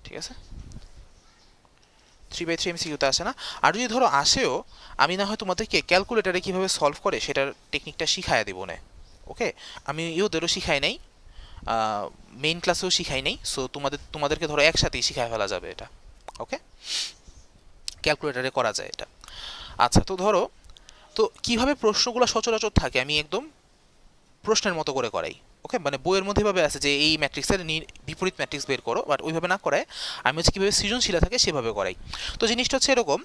ঠিক আছে, 3/3 এমসিকিউতে আসে না। আর যদি ধরো আসেও, আমি না হয় তোমাদেরকে ক্যালকুলেটারে কীভাবে সলভ করে সেটার টেকনিকটা শিখাইয়া দেবো না। ওকে, আমি ওদেরও শিখাই নাই, মেইন ক্লাসেও শিখাই নাই, সো তোমাদেরকে ধরো একসাথেই শিখাই ফেলা যাবে এটা। ওকে, ক্যালকুলেটারে করা যায় এটা। আচ্ছা, তো ধরো, তো কিভাবে প্রশ্নগুলো সচরাচর থাকে আমি একদম প্রশ্নের মতো করে করাই। ওকে, মানে বইয়ের মধ্যে ভাবে আছে যে এই ম্যাট্রিক্সের বিপরীত ম্যাট্রিক্স বের করো, বাট ওইভাবে না করায় আমি হচ্ছে কীভাবে সৃজনশীল থাকে সেভাবে করাই। তো জিনিসটা হচ্ছে এরকম,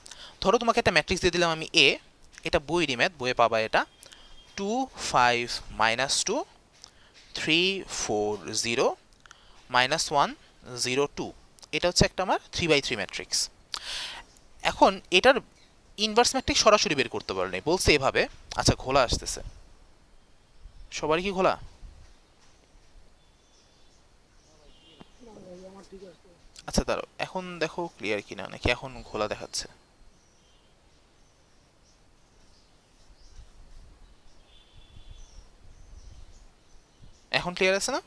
ধরো তোমাকে একটা ম্যাট্রিক্স দিয়ে দিলাম আমি এ, এটা বইয়েরই ম্যাথ, বইয়ে পাবা এটা 2 5 -2 3 4 0 -1 0 2, এটা হচ্ছে একটা আমার 3/3 ম্যাট্রিক্স। এখন এটার ইনভার্স ম্যাট্রিক্স সরাসরি বের করতে পারো, বলছে এভাবে। আচ্ছা, ঘোলা আসতেছে, সবারই কি ঘোলা? না ভাই আমার ঠিক আছে। আচ্ছা দাঁড়াও, এখন দেখো ক্লিয়ার কিনা, নাকি এখন ঘোলা দেখাচ্ছে? এখন ক্লিয়ার আছে না?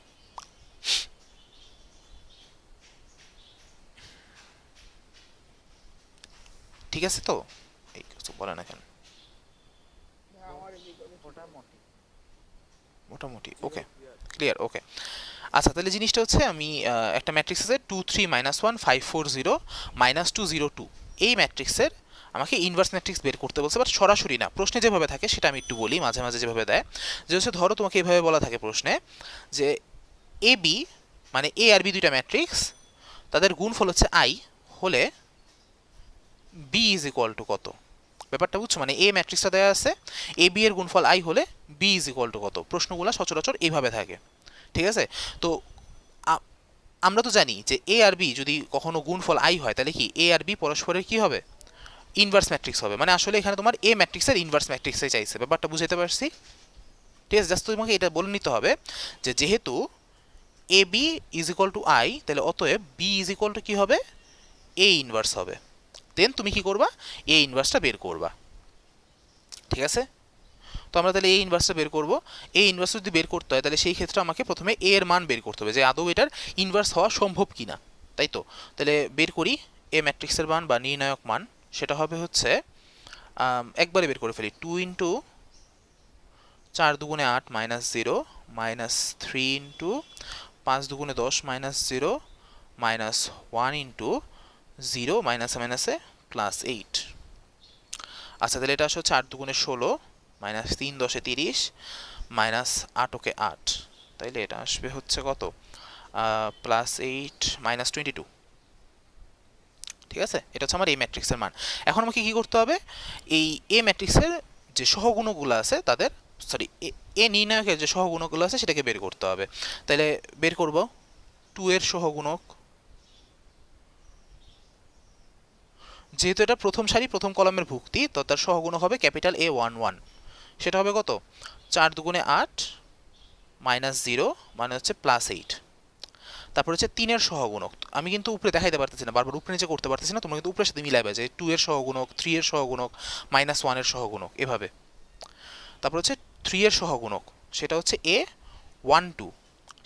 ঠিক আছে তো? এই কিছু বলে না কেন? ভাই আমার এদিকে মোটামুটি মোটামুটি ওকে, ক্লিয়ার, ওকে। আচ্ছা, তাহলে জিনিসটা হচ্ছে আমি একটা ম্যাট্রিক্স আছে 2 3 -1 5 4 0 -2 0 2, এই ম্যাট্রিক্সের আমাকে ইনভার্স ম্যাট্রিক্স বের করতে বলছে, বাট সরাসরি না, প্রশ্নে যেভাবে থাকে সেটা আমি একটু বলি, মাঝে মাঝে যেভাবে দেয়। যে হচ্ছে ধরো তোমাকে এভাবে বলা থাকে প্রশ্নে যে এ বি, মানে এ আর বি দুইটা ম্যাট্রিক্স, তাদের গুণফল হচ্ছে আই হলে বি ইজ ইকুয়াল টু কত। ব্যাপারটা বুঝছো? মানে এ ম্যাট্রিক্সটা দেওয়া আছে, এ বি এর গুণফল আই হলে বি ইজ ইকুয়াল টু কত। প্রশ্নগুলো সচরাচর এইভাবে থাকে, ঠিক আছে। তো আমরা তো জানি যে এ আর বি যদি কখনো গুণফল আই হয়, তাহলে কি এ আর বি পরস্পরের কি হবে? ইনভার্স ম্যাট্রিক্স হবে। মানে আসলে এখানে তোমার এ ম্যাট্রিক্সের ইনভার্স ম্যাট্রিক্সে চাইছে। ব্যাপারটা বুঝাতে পারছি? ঠিক আছে, জাস্ট তোমাকে এটা বলে নিতে হবে যে যেহেতু a B is equal to I, তাহলে অতএব বি ইজ ইকুয়াল টু কি হবে? এ ইনভার্স হবে। দেন তুমি কি করবা? এ ইনভার্সটা বের করবা, ঠিক আছে। তো আমরা তাহলে এ ইনভার্সটা বের করব। এ ইনভার্স যদি বের করতে হয়, তাহলে সেই ক্ষেত্রে আমাকে প্রথমে এ এর মান বের করতে হবে, যে আদৌ এটার ইনভার্স হওয়া সম্ভব কিনা, তাই তো। তাহলে বের করি এ ম্যাট্রিক্সের মান বা নির্ণায়ক মান, সেটা হবে হচ্ছে একবারে বের করে ফেলি, 2 ইন্টু 4 দুগুণে 8 -0 -3 ইন্টু 5 দুগুণে 10 -0 -1 ইন্টু 0 মাইনাসে মাইনাসে +8। আচ্ছা, তাহলে এটা আসলে 4 দুগুণে 16 -3 10 30 -8 ওকে 8, তাইলে এটা আসবে হচ্ছে কত? +8 -22, ঠিক আছে। এটা হচ্ছে আমার এই ম্যাট্রিক্সের মান। এখন আমাকে কি করতে হবে? এই এ ম্যাট্রিক্সের যে সহগুণগুলো আছে তাদের, সরি, এ নির্ণায়কের যে সহগুণগুলো আছে সেটাকে বের করতে হবে। তাহলে বের করব 2 এর সহগুণক, যেহেতু এটা প্রথম সারি প্রথম কলামের ভুক্তি, তো তার সহগুণক হবে ক্যাপিটাল A11, সেটা হবে কত? 4 দুগুণে 8 -0 মানে হচ্ছে +8। তারপর হচ্ছে 3 এর সহগুণক, আমি কিন্তু উপরে দেখাইতে পারতেছি না, বারবার উপরে নিচে করতে পারতেছি না, তোমরা কিন্তু উপরের সাথে মিলাবে যে 2 এর সহগুণক, 3 এর সহগুণক, -1 এর সহগুণক, এভাবে। তারপর হচ্ছে 3 এর সহগুণক, সেটা হচ্ছে A12,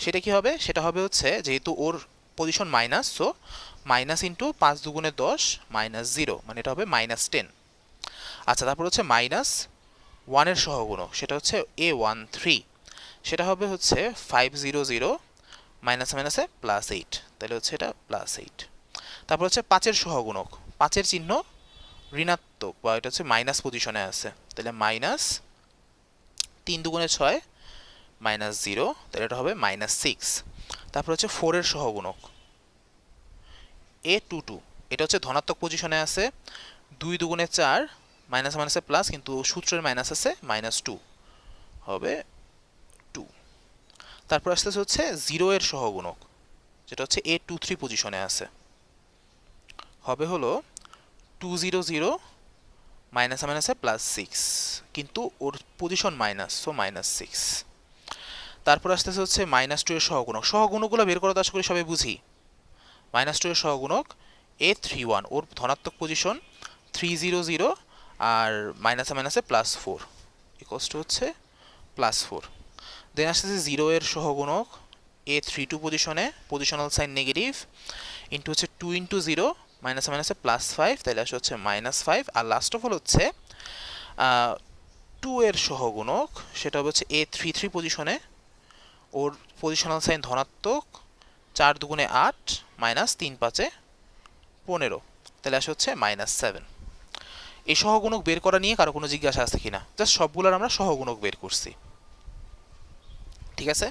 সেটা কি হবে? সেটা হবে হচ্ছে, যেহেতু ওর position minus, so minus into 5 দুগুণে 10 -0 মানে এটা হবে -10। আচ্ছা, তারপর হচ্ছে -1 এর সহগুণক, সেটা হচ্ছে A13, সেটা হবে হচ্ছে 500 মাইনাসে মাইনাসে +8, তাহলে হচ্ছে এটা +8। তারপর হচ্ছে 5 এর সহগুণক, 5 এর চিহ্ন ঋণাত্মক বা এটা হচ্ছে মাইনাস পজিশনে আছে, তাহলে -3 দুগুণে 6 -0, তাহলে এটা হবে -6। তারপর হচ্ছে 4 এর সহগুণক A22, এটা হচ্ছে ধনাত্মক পজিশনে আছে, 2 দুগুণে 4 মাইনাস মাইনাসে প্লাস, কিন্তু সূত্রের মাইনাস আছে -2 হবে 2। তারপর আসতেছে হচ্ছে 0 এর সহগুণক, যেটা হচ্ছে A23 পজিশনে আছে, হবে হলো 200 মাইনাসে মাইনাসে +6, কিন্তু ওর পজিশন মাইনাস, সো -6। তারপর আসতেছে হচ্ছে -2 এর সহগুণক। সহগুণকগুলো বের করা তো আশা করি সবাই বুঝি। -2 এর সহগুণক A31, ওর ধনাত্মক পজিশন 300 আর মাইনাসে মাইনাসে +4 ইকুয়ালস টু হচ্ছে +4। দেন আসতেছে 0 এর সহগুণক A32 পজিশনে, পজিশনাল সাইন নেগেটিভ, ইন্টু হচ্ছে 2 ইন্টু 0 মাইনাসে মাইনাসে +5, তাহলে আসে হচ্ছে -5। আর লাস্ট অফ অল হচ্ছে 2 এর সহগুণক, সেটা হচ্ছে A33 পজিশনে, ওর পজিশনাল সাইন ধনাত্মক, 4 দুগুণে 8 মাইনাস 3 পাঁচে 15, তাহলে আসে হচ্ছে -7। এই সহগুণক বের করা নিয়ে কারো কোনো জিজ্ঞাসা আছে কিনা? জাস্ট সবগুলোর আমরা সহগুণক বের করছি, ঠিক আছে?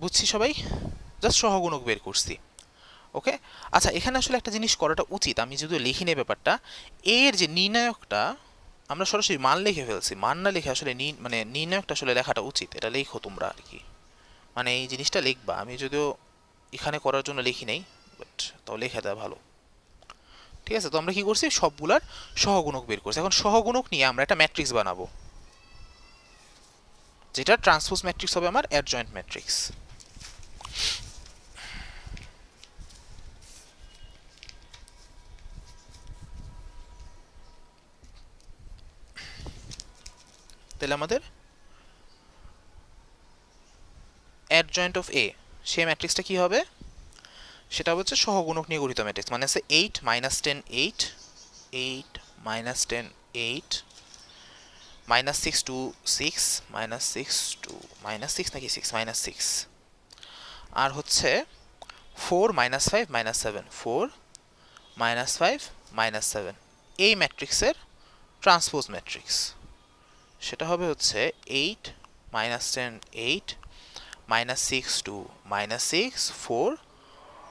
বুঝছি সবাই? জাস্ট সহগুণক বের করছি, ওকে। আচ্ছা, এখানে আসলে একটা জিনিস করাটা উচিত, আমি যদিও লিখি নেই ব্যাপারটা, এর যে নির্ণায়কটা আমরা সরাসরি মান লিখে ফেলছি, মান না লিখে আসলে মানে নির্ণায়কটা আসলে লেখাটা উচিত, এটা লেখো তোমরা আর কি, মানে এই জিনিসটা লিখবা। আমি যদিও এখানে করার জন্য লিখি নেই, বাট তাও লিখে দেওয়া ভালো, ঠিক আছে? তো আমরা কি করছি, সবগুলার সহগুণক বের করছি। এখন সহগুণক নিয়ে আমরা একটা ম্যাট্রিক্স বানাবো, যেটা ট্রান্সপোজ ম্যাট্রিক্স হবে আমার অ্যাডজয়েন্ট ম্যাট্রিক্স। তাহলে আমাদের অ্যাডজয়েন্ট অফ এ, সেই ম্যাট্রিক্সটা কি হবে? সেটা হচ্ছে সহগুণক নিয়ে গঠিত ম্যাট্রিক্স, মানে আছে 8 -10 8 8 -10 8 -6 to 6 -6 to -6 নাকি 6 -6, আর হচ্ছে 4 -5 -7 4 -5 -7, এই ম্যাট্রিক্সের ট্রান্সপোজ ম্যাট্রিক্স, সেটা হবে হচ্ছে 8 -10 8 -6 to -6 4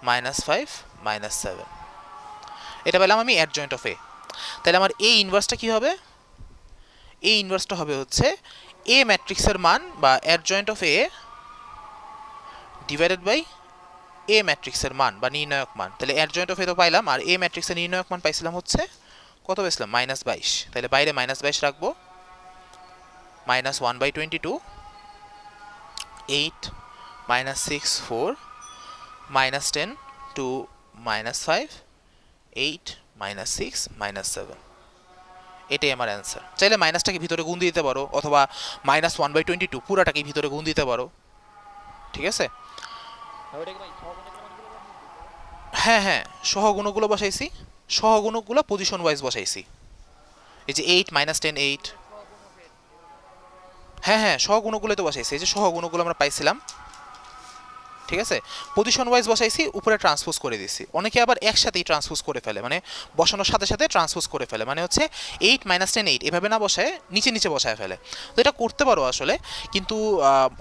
-5 -7। এটা পেলাম আমি অ্যাডজয়েন্ট অফ এ। তাহলে আমার এ ইনভার্সটা কি হবে? এ ইনভার্সটা হবে হচ্ছে এ ম্যাট্রিক্সের মান বা adjoint of A divided by a ম্যাট্রিক্সের মান বা নির্ণায়ক মান। তাহলে অ্যাডজয়েন্ট অফ এ তো পাইলাম, আর এ ম্যাট্রিক্সের নির্ণায়ক মান পাইছিলাম হচ্ছে কত পেয়েছিলাম? -22। তাহলে বাইরে -22 রাখবো, -1/22 8 -6 4 -10 to -5 8 -6 -7, এটাই আমার অ্যান্সার। চাইলে মাইনাসটাকে ভিতরে গুণ দিতে পারো, অথবা -1/22 পুরাটাকে ভিতরে গুণ দিতে পারো, ঠিক আছে? ওইটাকে ভাই সহগুণকের মানগুলো বসাইছি তো? হ্যাঁ হ্যাঁ, সহগুণকগুলো বসাইছি, সহগুণকগুলো পজিশন ওয়াইজ বসাইছি। এই যে 8 -10 8, সহগুণকের হ্যাঁ হ্যাঁ, সহগুণকগুলো তো বসাইছি, এই যে সহগুণকগুলো আমরা পাইছিলাম, ঠিক আছে? পজিশন ওয়াইজ বসাইছি, উপরে ট্রান্সপোজ করে দিছি। অনেকে আবার একসাথেই ট্রান্সপোজ করে ফেলে, মানে বসানোর সাথে সাথে ট্রান্সপোজ করে ফেলে, মানে হচ্ছে 8 -10 8 এভাবে না বসায় নিচে নিচে বসায় ফেলে। তো এটা করতে পারো আসলে, কিন্তু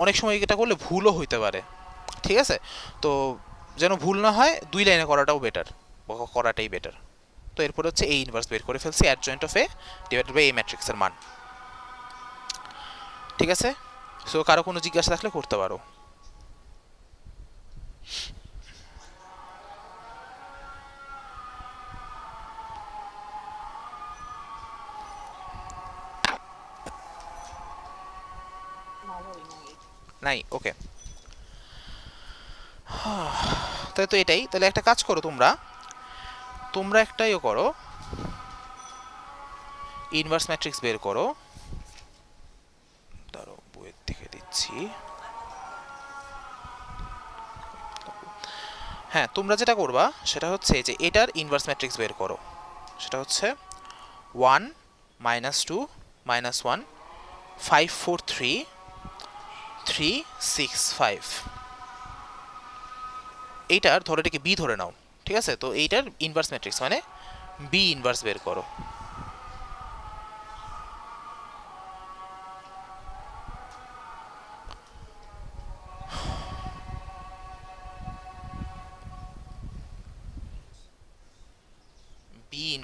অনেক সময় এটা করলে ভুলও হইতে পারে, ঠিক আছে? তো যেন ভুল না হয়, 2 লাইনে করাটাও বেটার, করাটাই বেটার। তো এরপর হচ্ছে এই ইনভার্স বের করে ফেলছি, adjoint of A divided by এই ম্যাট্রিক্সের মান, ঠিক আছে? সো কারো কোনো জিজ্ঞাসা থাকলে করতে পারো। নাই, ওকে। তাহলে তো এটাই, তাহলে একটা কাজ করো, তোমরা তোমরা একটাইও করো, ইনভার্স ম্যাট্রিক্স বের করো। ধরো বইয়ের থেকে দিচ্ছি, হ্যাঁ তোমরা যেটা করবা সেটা হচ্ছে যে এটার ইনভার্স ম্যাট্রিক্স বের করো, সেটা হচ্ছে 1 -2 -1 5 4 3 3 6 5, এইটার ধরো এটাকে বি ধরে নাও, ঠিক আছে? তো এইটার ইনভার্স ম্যাট্রিক্স মানে বি ইনভার্স বের করো।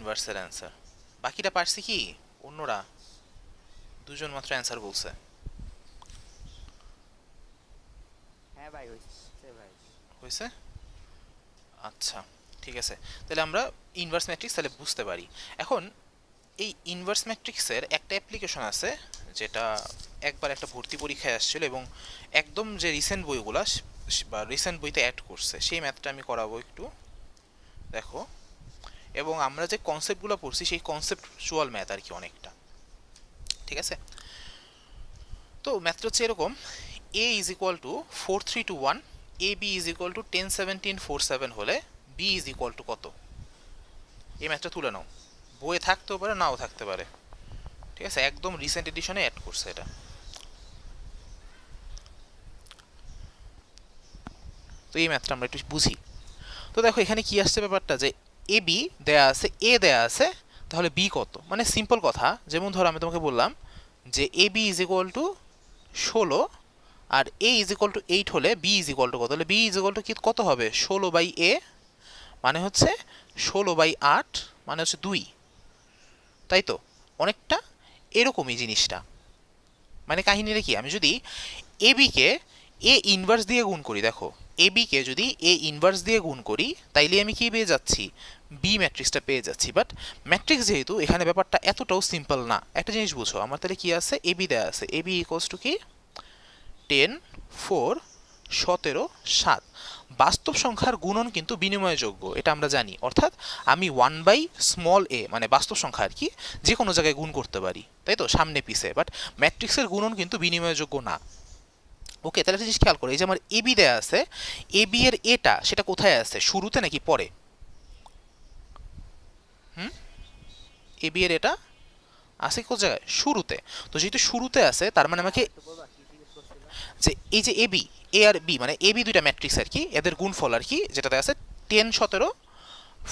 ইনভার্সের অ্যান্সার। বাকিটা পারছি কি অন্যরা, দুজন মাত্র অ্যান্সার বলছে। হ্যাঁ ভাই হইছে ভাই। হয়েছে? আচ্ছা ঠিক আছে, তাহলে আমরা ইনভার্স ম্যাট্রিক্স তাহলে বুঝতে পারি। এখন এই ইনভার্স ম্যাট্রিক্সের একটা অ্যাপ্লিকেশন আছে যেটা একবার একটা ভর্তি পরীক্ষায় আসছিল, এবং একদম যে রিসেন্ট বইগুলা বা রিসেন্ট বইতে অ্যাড করছে সেই ম্যাথটা আমি করাবো একটু দেখো। এবং আমরা যে কনসেপ্টগুলো পড়ছি সেই কনসেপ্টচুয়াল ম্যাথ আর কি অনেকটা, ঠিক আছে? তো ম্যাথটা হচ্ছে এরকম, a is equal to 4321, A B is equal to 101747 হলে বি ইজ ইকুয়াল টু কত? এই ম্যাথটা তুলে নাও, বইয়ে থাকতেও পারে নাও থাকতে পারে, ঠিক আছে? একদম রিসেন্ট এডিশনে অ্যাড করছে এটা। তো এই ম্যাথটা আমরা একটু বুঝি। তো দেখো এখানে কি আসছে ব্যাপারটা, যে এ বি দেয়া আছে, এ দেয়া আছে, তাহলে বি কত? মানে সিম্পল কথা, যেমন ধরো আমি তোমাকে বললাম যে A B is equal to 16 আর এ ইজ ইকুয়াল টু 8 হলে বি ইজ ইকুয়াল টু কত? তাহলে বি ইজ ইকুয়াল টু কি কত হবে? 16/a মানে হচ্ছে 16/8 মানে হচ্ছে 2, তাই তো? অনেকটা এরকমই জিনিসটা। মানে কাহিনীটা কি, আমি যদি এ বিকে এ ইনভার্স দিয়ে গুণ করি, দেখো এ বিকে যদি এ ইনভার্স দিয়ে গুণ করি তাইলে আমি কি পেয়ে যাচ্ছি? বি ম্যাট্রিক্সটা পেয়ে যাচ্ছি। বাট ম্যাট্রিক্স যেহেতু, এখানে ব্যাপারটা এতটাও সিম্পল না। একটা জিনিস বুঝো, আমার তাহলে কি আছে? এ বি দেওয়া আছে, এ বি ইকুয়ালস টু কি 10 4 17 7। বাস্তব সংখ্যার গুণন কিন্তু বিনিময়যোগ্য, এটা আমরা জানি। অর্থাৎ আমি 1/a মানে বাস্তব সংখ্যা আর কি যে কোনো জায়গায় গুণ করতে পারি, তাই তো, সামনে পিছে। বাট ম্যাট্রিক্সের গুণন কিন্তু বিনিময়যোগ্য না। ওকে, তাহলে একটা জিনিস খেয়াল করো, এই যে আমার এ বি দেয়া আছে, এ বি এর এটা সেটা কোথায় আছে? শুরুতে নাকি পরে? এ বি এর এটা আছে কোন জায়গায়? শুরুতে। তো যেহেতু শুরুতে আছে তার মানে আমাকে একটু বলবা কি জিজ্ঞেস করছিলা? যে এই যে এ বি, এ আর বি মানে এ বি দুইটা ম্যাট্রিক্স আর কি, এদের গুণফল আর কি, যেটা দেয়া আছে 10 17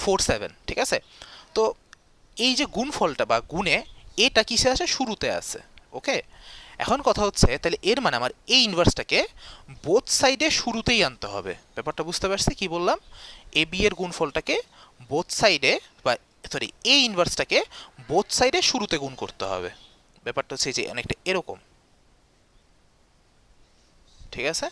47, ঠিক আছে? তো এই যে গুণফলটা বা গুণে এটা কিসে আছে? শুরুতে আছে। ওকে, এখন কথা হচ্ছে তাহলে এর মানে আমার এই ইনভার্সটাকে বোথ সাইডে শুরুতেই আনতে হবে। ব্যাপারটা বুঝতে পারছি কি বললাম? এ বি এর গুণফলটাকে বোথ সাইডে, বা সরি এই ইনভার্সটাকে বোথ সাইডে শুরুতে গুণ করতে হবে। ব্যাপারটা হচ্ছে যে অনেকটা এরকম, ঠিক আছে?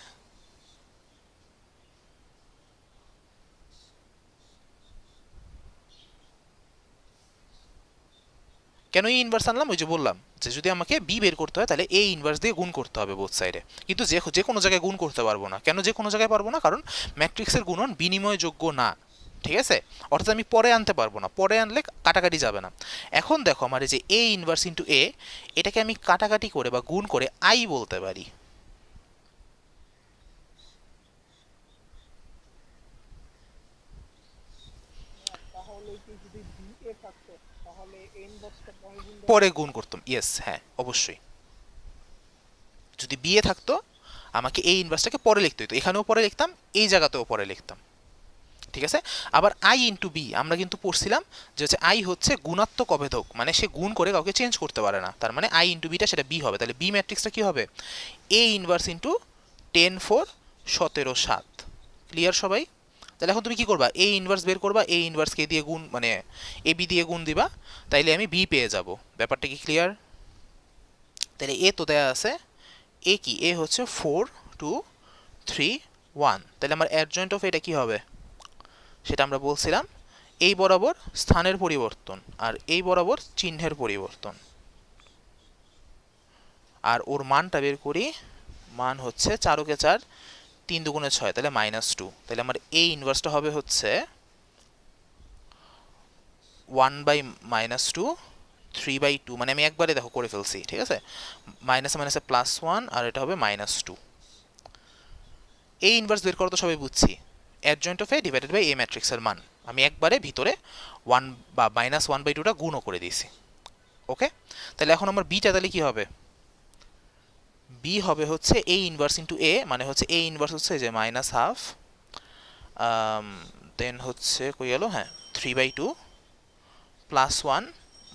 কেন এই ইনভার্স আনলাম? ওই যে বললাম যে যদি আমাকে বি বের করতে হয় তাহলে এই ইনভার্স দিয়ে গুণ করতে হবে বোথ সাইডে, কিন্তু যে কোনো জায়গায় গুণ করতে পারবো না। কেন যে কোনো জায়গায় পারবো না? কারণ ম্যাট্রিক্সের গুণন বিনিময়যোগ্য না, ঠিক আছে? অর্থাৎ আমি পরে আনতে পারবো না, পরে আনলে কাটাকাটি যাবে না। এখন দেখো আমার এই যে এ ইনভার্স ইন্টু এ, এটাকে আমি কাটাকাটি করে বা গুণ করে আই বলতে পারি। তাহলে কি যদি বি এ থাকতো তাহলে এন বক্সটা পরে গুণ দেওয়া পরে যেত? গুণ করতাম, ইয়েস, হ্যাঁ অবশ্যই। যদি বি এ থাকতো আমাকে এই ইনভার্সটাকে পরে লিখতে হতো, এখানেও পরে লিখতাম, এই জায়গাতেও পরে লিখতাম, ঠিক আছে? আবার আই ইন্টু বি আমরা কিন্তু পড়ছিলাম যে হচ্ছে আই হচ্ছে গুণাত্মক অভেদক, মানে সে গুণ করে কাউকে চেঞ্জ করতে পারে না। তার মানে আই ইন্টু বিটা সেটা বি হবে। তাহলে বি ম্যাট্রিক্সটা কি হবে? A inverse into 10 4 17 7। ক্লিয়ার সবাই? তাহলে এখন তুমি কি করবা? এ ইনভার্স বের করবা, এ ইনভার্সকে দিয়ে গুণ মানে এ বি দিয়ে গুণ দিবা, তাইলে আমি বি পেয়ে যাব। ব্যাপারটা কি ক্লিয়ার? তাহলে এ তো দেয়া আছে, এ কি? এ হচ্ছে 4 2 3 1। তাহলে আমার অ্যাডজয়েন্ট অফ এটা কি হবে? সেটা আমরা বলছিলাম এই বরাবর স্থানের পরিবর্তন আর এই বরাবর চিহ্নের পরিবর্তন। আর ওর মানটা বের করি, মান হচ্ছে 4 কে 4 3 দুগুণে 6, তাহলে -2। তাহলে আমার এই ইনভার্সটা হবে হচ্ছে 1/-2 3/2, মানে আমি একবারে দেখো করে ফেলছি, ঠিক আছে? মাইনাসে মাইনাসে +1 আর এটা হবে -2। এই ইনভার্স বের করা তো সবাই বুঝছি, adjoint of A divided by a ম্যাট্রিক্সের মান আমি একবারে ভিতরে 1 বা -1/2টা গুণও করে দিয়েছি। ওকে, তাহলে এখন আমার বিটা তাহলে কি হবে? বি হবে হচ্ছে এ ইনভার্স ইন্টু এ, মানে হচ্ছে এ ইনভার্স হচ্ছে যে -1/2, দেন হচ্ছে কই গেল, হ্যাঁ 3/2 +1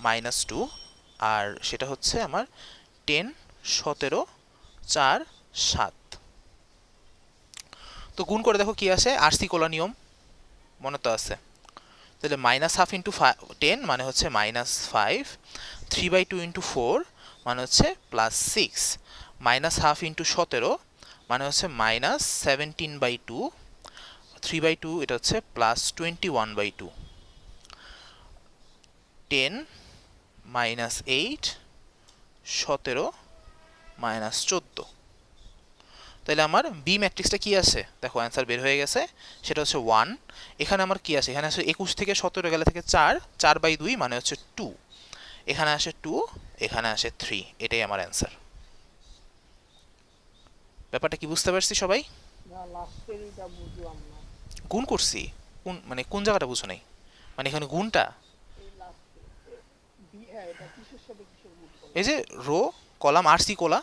-2, আর সেটা হচ্ছে আমার 10 17 4 7। তো গুণ করে দেখো কি আসে, আরসি কোলা নিয়ম মনে তো আছে। তাহলে -1/2 ইন্টু 10 মানে হচ্ছে -5, 3/2 ইন্টু 4 মানে হচ্ছে +6, -1/2 ইন্টু 17 মানে হচ্ছে -17/2, 3/2 এটা হচ্ছে +21/2, 10 -8, 17 -14। তাহলে আমার বি ম্যাট্রিক্সটা কি আছে দেখো, অ্যান্সার বের হয়ে গেছে, সেটা হচ্ছে 1। এখানে আমার কি আছে, এখানে আছে 21 থেকে 17 গেলে থেকে 4, 4/2 মানে হচ্ছে 2, এখানে আসে 2, এখানে আসে 3, এটাই আমার অ্যান্সার। ব্যাপারটা কি বুঝতে পারছি সবাই? না, লাস্টের এটা বুঝলাম না। গুণ করছি, কোন জায়গাটা বুঝো নাই, মানে এখানে গুণটা এই লাস্টে বি, হ্যাঁ, এটা কিসের সাথে কিসের গুণ করলাম? এই যে রো কলাম আর সি কোলা,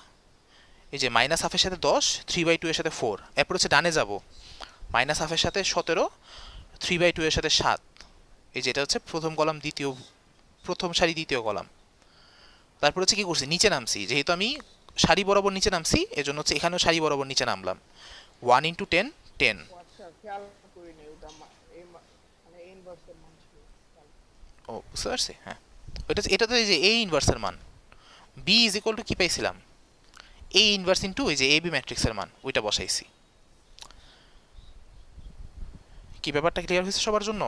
এই যে -1/2 সাথে 10, 3/2 এর সাথে 4, এরপর হচ্ছে ডানে যাব, -1/2 সাথে 17, 3/2 এর সাথে 7, এই যে এটা হচ্ছে প্রথম কলাম, প্রথম সারি দ্বিতীয় কলাম। তারপর হচ্ছে কি করছি, নিচে নামছি, যেহেতু আমি সারি বরাবর নিচে নামছি এজন্য হচ্ছে এখানেও সারি বরাবর নিচে নামলাম, 1 ইন্টু 10, 10। ও আচ্ছা, খেয়াল করিনি ওটা মানে ইনভার্সের মান ছিল। ও বুঝতে পারছি, হ্যাঁ। এটা তো এই যে এ ইনভার্সের মান, বি ইজ ইকুয়াল টু কি পাইছিলাম, এ ইনভার্স ইন্টু এই যে এ বি ম্যাট্রিক্সের মান, ওইটা বসাইছি। কি ব্যাপারটা ক্লিয়ার হয়েছে সবার জন্য?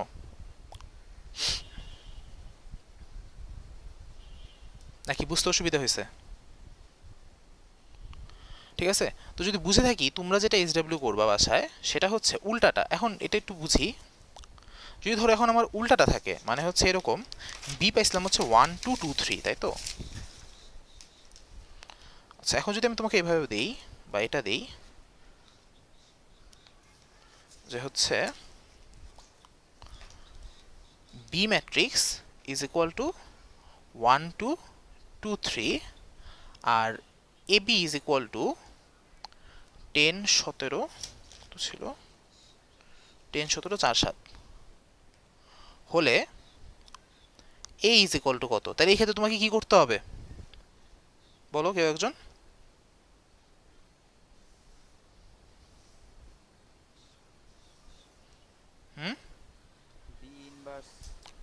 নাকি বুঝতে অসুবিধা হয়েছে? ঠিক আছে, তো যদি বুঝে থাকি তোমরা যেটা এসডব্লিউ করবা বাসায় সেটা হচ্ছে উল্টাটা। এখন এটা একটু বুঝি, যদি ধরো এখন আমার উল্টাটা থাকে, মানে হচ্ছে এরকম, বি পাইছিলাম হচ্ছে 1 2 2 3, তাই তো? আচ্ছা, এখন যদি আমি তোমাকে এভাবে দেই বা এটা দেই যে হচ্ছে B matrix is equal to 1 2 2 3, আর A B is equal to 10 17, তো ছিল 10 17 4 7 হলে এ ইজ ইকুয়াল টু কত? তাহলে এই ক্ষেত্রে তোমাকে কি করতে হবে বলো কেউ একজন? হুম, বি ইনভার্স,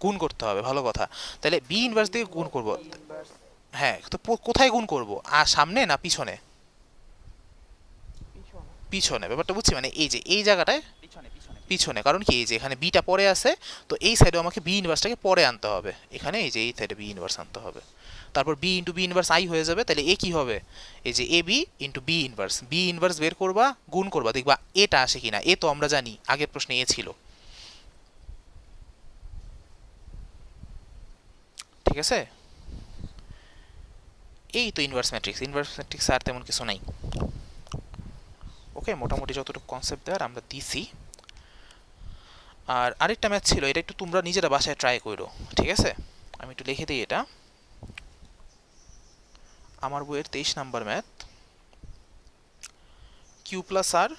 গুণ করতে হবে, ভালো কথা। তাহলে বি ইনভার্স দিয়ে গুণ করব, বি ইনভার্স হ্যাঁ, তো কোথায় গুণ করব, আর সামনে না পিছনে? পিছনে। পিছনে। ব্যাপারটা বুঝছি, মানে এই যে এই জায়গাটায় পিছনে পিছনে পিছনে, কারণ কি এই যে এখানে বিটা পরে আছে, তো এই সাইডে আমাকে বি ইনভার্সটাকে পরে আনতে হবে, এখানে এই যে এই সাইডে বি ইনভার্স আনতে হবে, তারপর B into B inverse I হয়ে যাবে। তাহলে এ কি হবে, এই যে এ বি ইন্টু বি ইনভার্স বের করবা, গুণ করবা, দেখবা এটা আসে কিনা। এ তো আমরা জানি আগের প্রশ্নে এ ছিল, ঠিক আছে? এই তো ইনভার্স ম্যাট্রিক্স আর তেমন কিছু নাই। ওকে, মোটামুটি যতটুকু কনসেপ্ট দেওয়ার আমরা দিছি। আর আরেকটা ম্যাথ ছিল, এটা একটু তোমরা নিজেরা বাসায় ট্রাই করো, ঠিক আছে? আমি একটু লিখে দিই, এটা আমার বইয়ের 23 number math, Q plus r,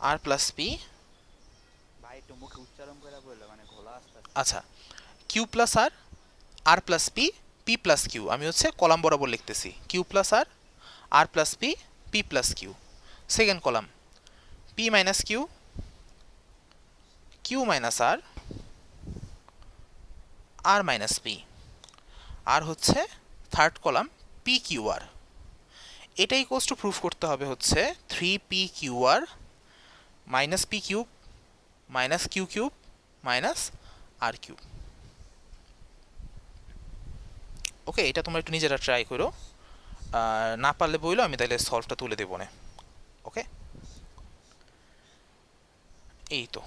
r plus P. ভাই একটু মুখে উচ্চারণ করে বললো, মানে ঘোলা আসতে আচ্ছা, q plus r, r plus p, p plus q, আমি হচ্ছে কলাম বরাবর লিখতেছি, q plus r plus p, p plus q. Second column p minus q, q minus r minus p. আর হচ্ছে third column p q r. এটাই equals to proof করতে হবে হচ্ছে 3p q r minus p cube minus q cube minus r cube. Okay, এটা তোমরা একটু নিজেরা ট্রাই করো, আর না পারলে বইলো, আমি তাহলে সলভটা তুলে দেবো না। ওকে, এই তো।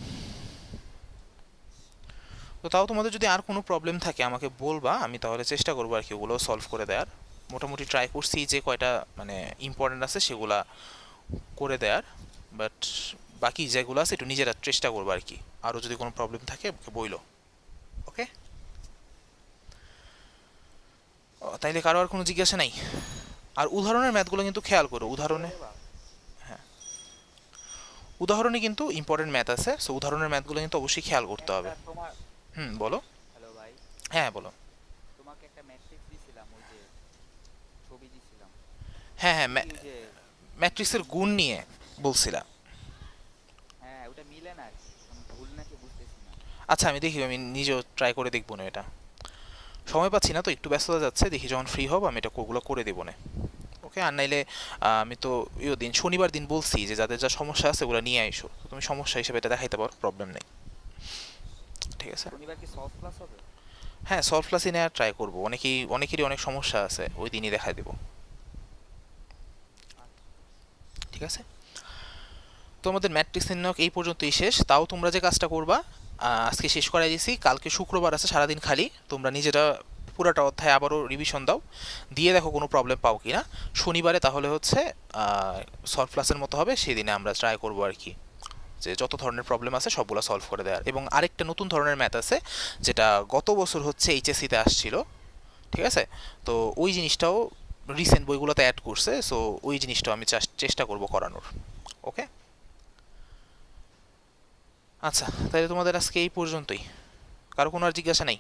তো তাও তোমাদের যদি আর কোনো প্রবলেম থাকে আমাকে বলবা, আমি তাহলে চেষ্টা করবো আর কি ওগুলো সলভ করে দেওয়ার। মোটামুটি ট্রাই করছি যে কয়টা মানে ইম্পর্টেন্ট আছে সেগুলা করে দেওয়ার, বাট বাকি যেগুলো আছে একটু নিজেরা চেষ্টা করবো আর কি। আরও যদি কোনো প্রবলেম থাকে আমাকে বইলো। ওকে, তাইলে কারো আর কোনো জিজ্ঞাসা নাই? আর উদাহরণের ম্যাথগুলো কিন্তু খেয়াল করো, উদাহরণে কিন্তু ইম্পর্টেন্ট ম্যাথ আছে, সো উদাহরণের ম্যাথগুলো কিন্তু অবশ্যই খেয়াল করতে হবে। তোমার, হুম, বলো। হ্যালো ভাই, হ্যাঁ বলো। তোমাকে একটা ম্যাট্রিক্স দিছিলাম, ওই যে ছবি দিছিলাম, হ্যাঁ হ্যাঁ, ওই যে ম্যাট্রিক্সের গুণ নিয়ে বলছিলাম। হ্যাঁ ওটা মিলে না আর কি, আমি ভুল নাকি বুঝতেছি না। আচ্ছা আমি দেখি, আমি নিজেও ট্রাই করে দেখবো না, এটা সময় পাচ্ছি না তো, একটু ব্যস্ততা যাচ্ছে, দেখি যখন ফ্রি হব আমি এটা ওগুলো করে দেবো না। ওকে, আর নাইলে আমি তো দিন শনিবার দিন বলছি যে যাদের যা সমস্যা আছে ওগুলো নিয়ে আইসো, তো তুমি সমস্যা হিসেবে এটা দেখাইতে পারো, প্রবলেম নেই। ঠিক আছে, শনিবার কি সলভ ক্লাস হবে? হ্যাঁ সলভ ক্লাসই নেওয়ার ট্রাই করবো, অনেকেরই অনেক সমস্যা আছে, ওই দিনই দেখাই দেবো। আচ্ছা। ঠিক আছে, তো আমাদের ম্যাট্রিক্স নির্ণায়ক এই পর্যন্তই শেষ। তাও তোমরা যে কাজটা করবা, আজকে শেষ করাই দিয়েছি, কালকে শুক্রবার আছে সারাদিন খালি, তোমরা নিজেরা পুরোটা অধ্যায় আবারও রিভিশন দাও, দিয়ে দেখো কোনো প্রবলেম পাও কি না। শনিবারে তাহলে হচ্ছে সলভ ক্লাসের মতো হবে, সেই দিনে আমরা ট্রাই করবো আর কি যে যত ধরনের প্রবলেম আছে সবগুলো সলভ করে দেওয়ার। এবং আরেকটা নতুন ধরনের ম্যাথ আছে যেটা গত বছর হচ্ছে এইচএসসিতে আসছিল, ঠিক আছে, তো ওই জিনিসটাও রিসেন্ট বইগুলোতে অ্যাড করছে, সো ওই জিনিসটাও আমি চেষ্টা করব করানোর। ওকে, আচ্ছা তাহলে তোমাদের আজকে এই পর্যন্তই, কারো কোনো আর জিজ্ঞাসা নেই?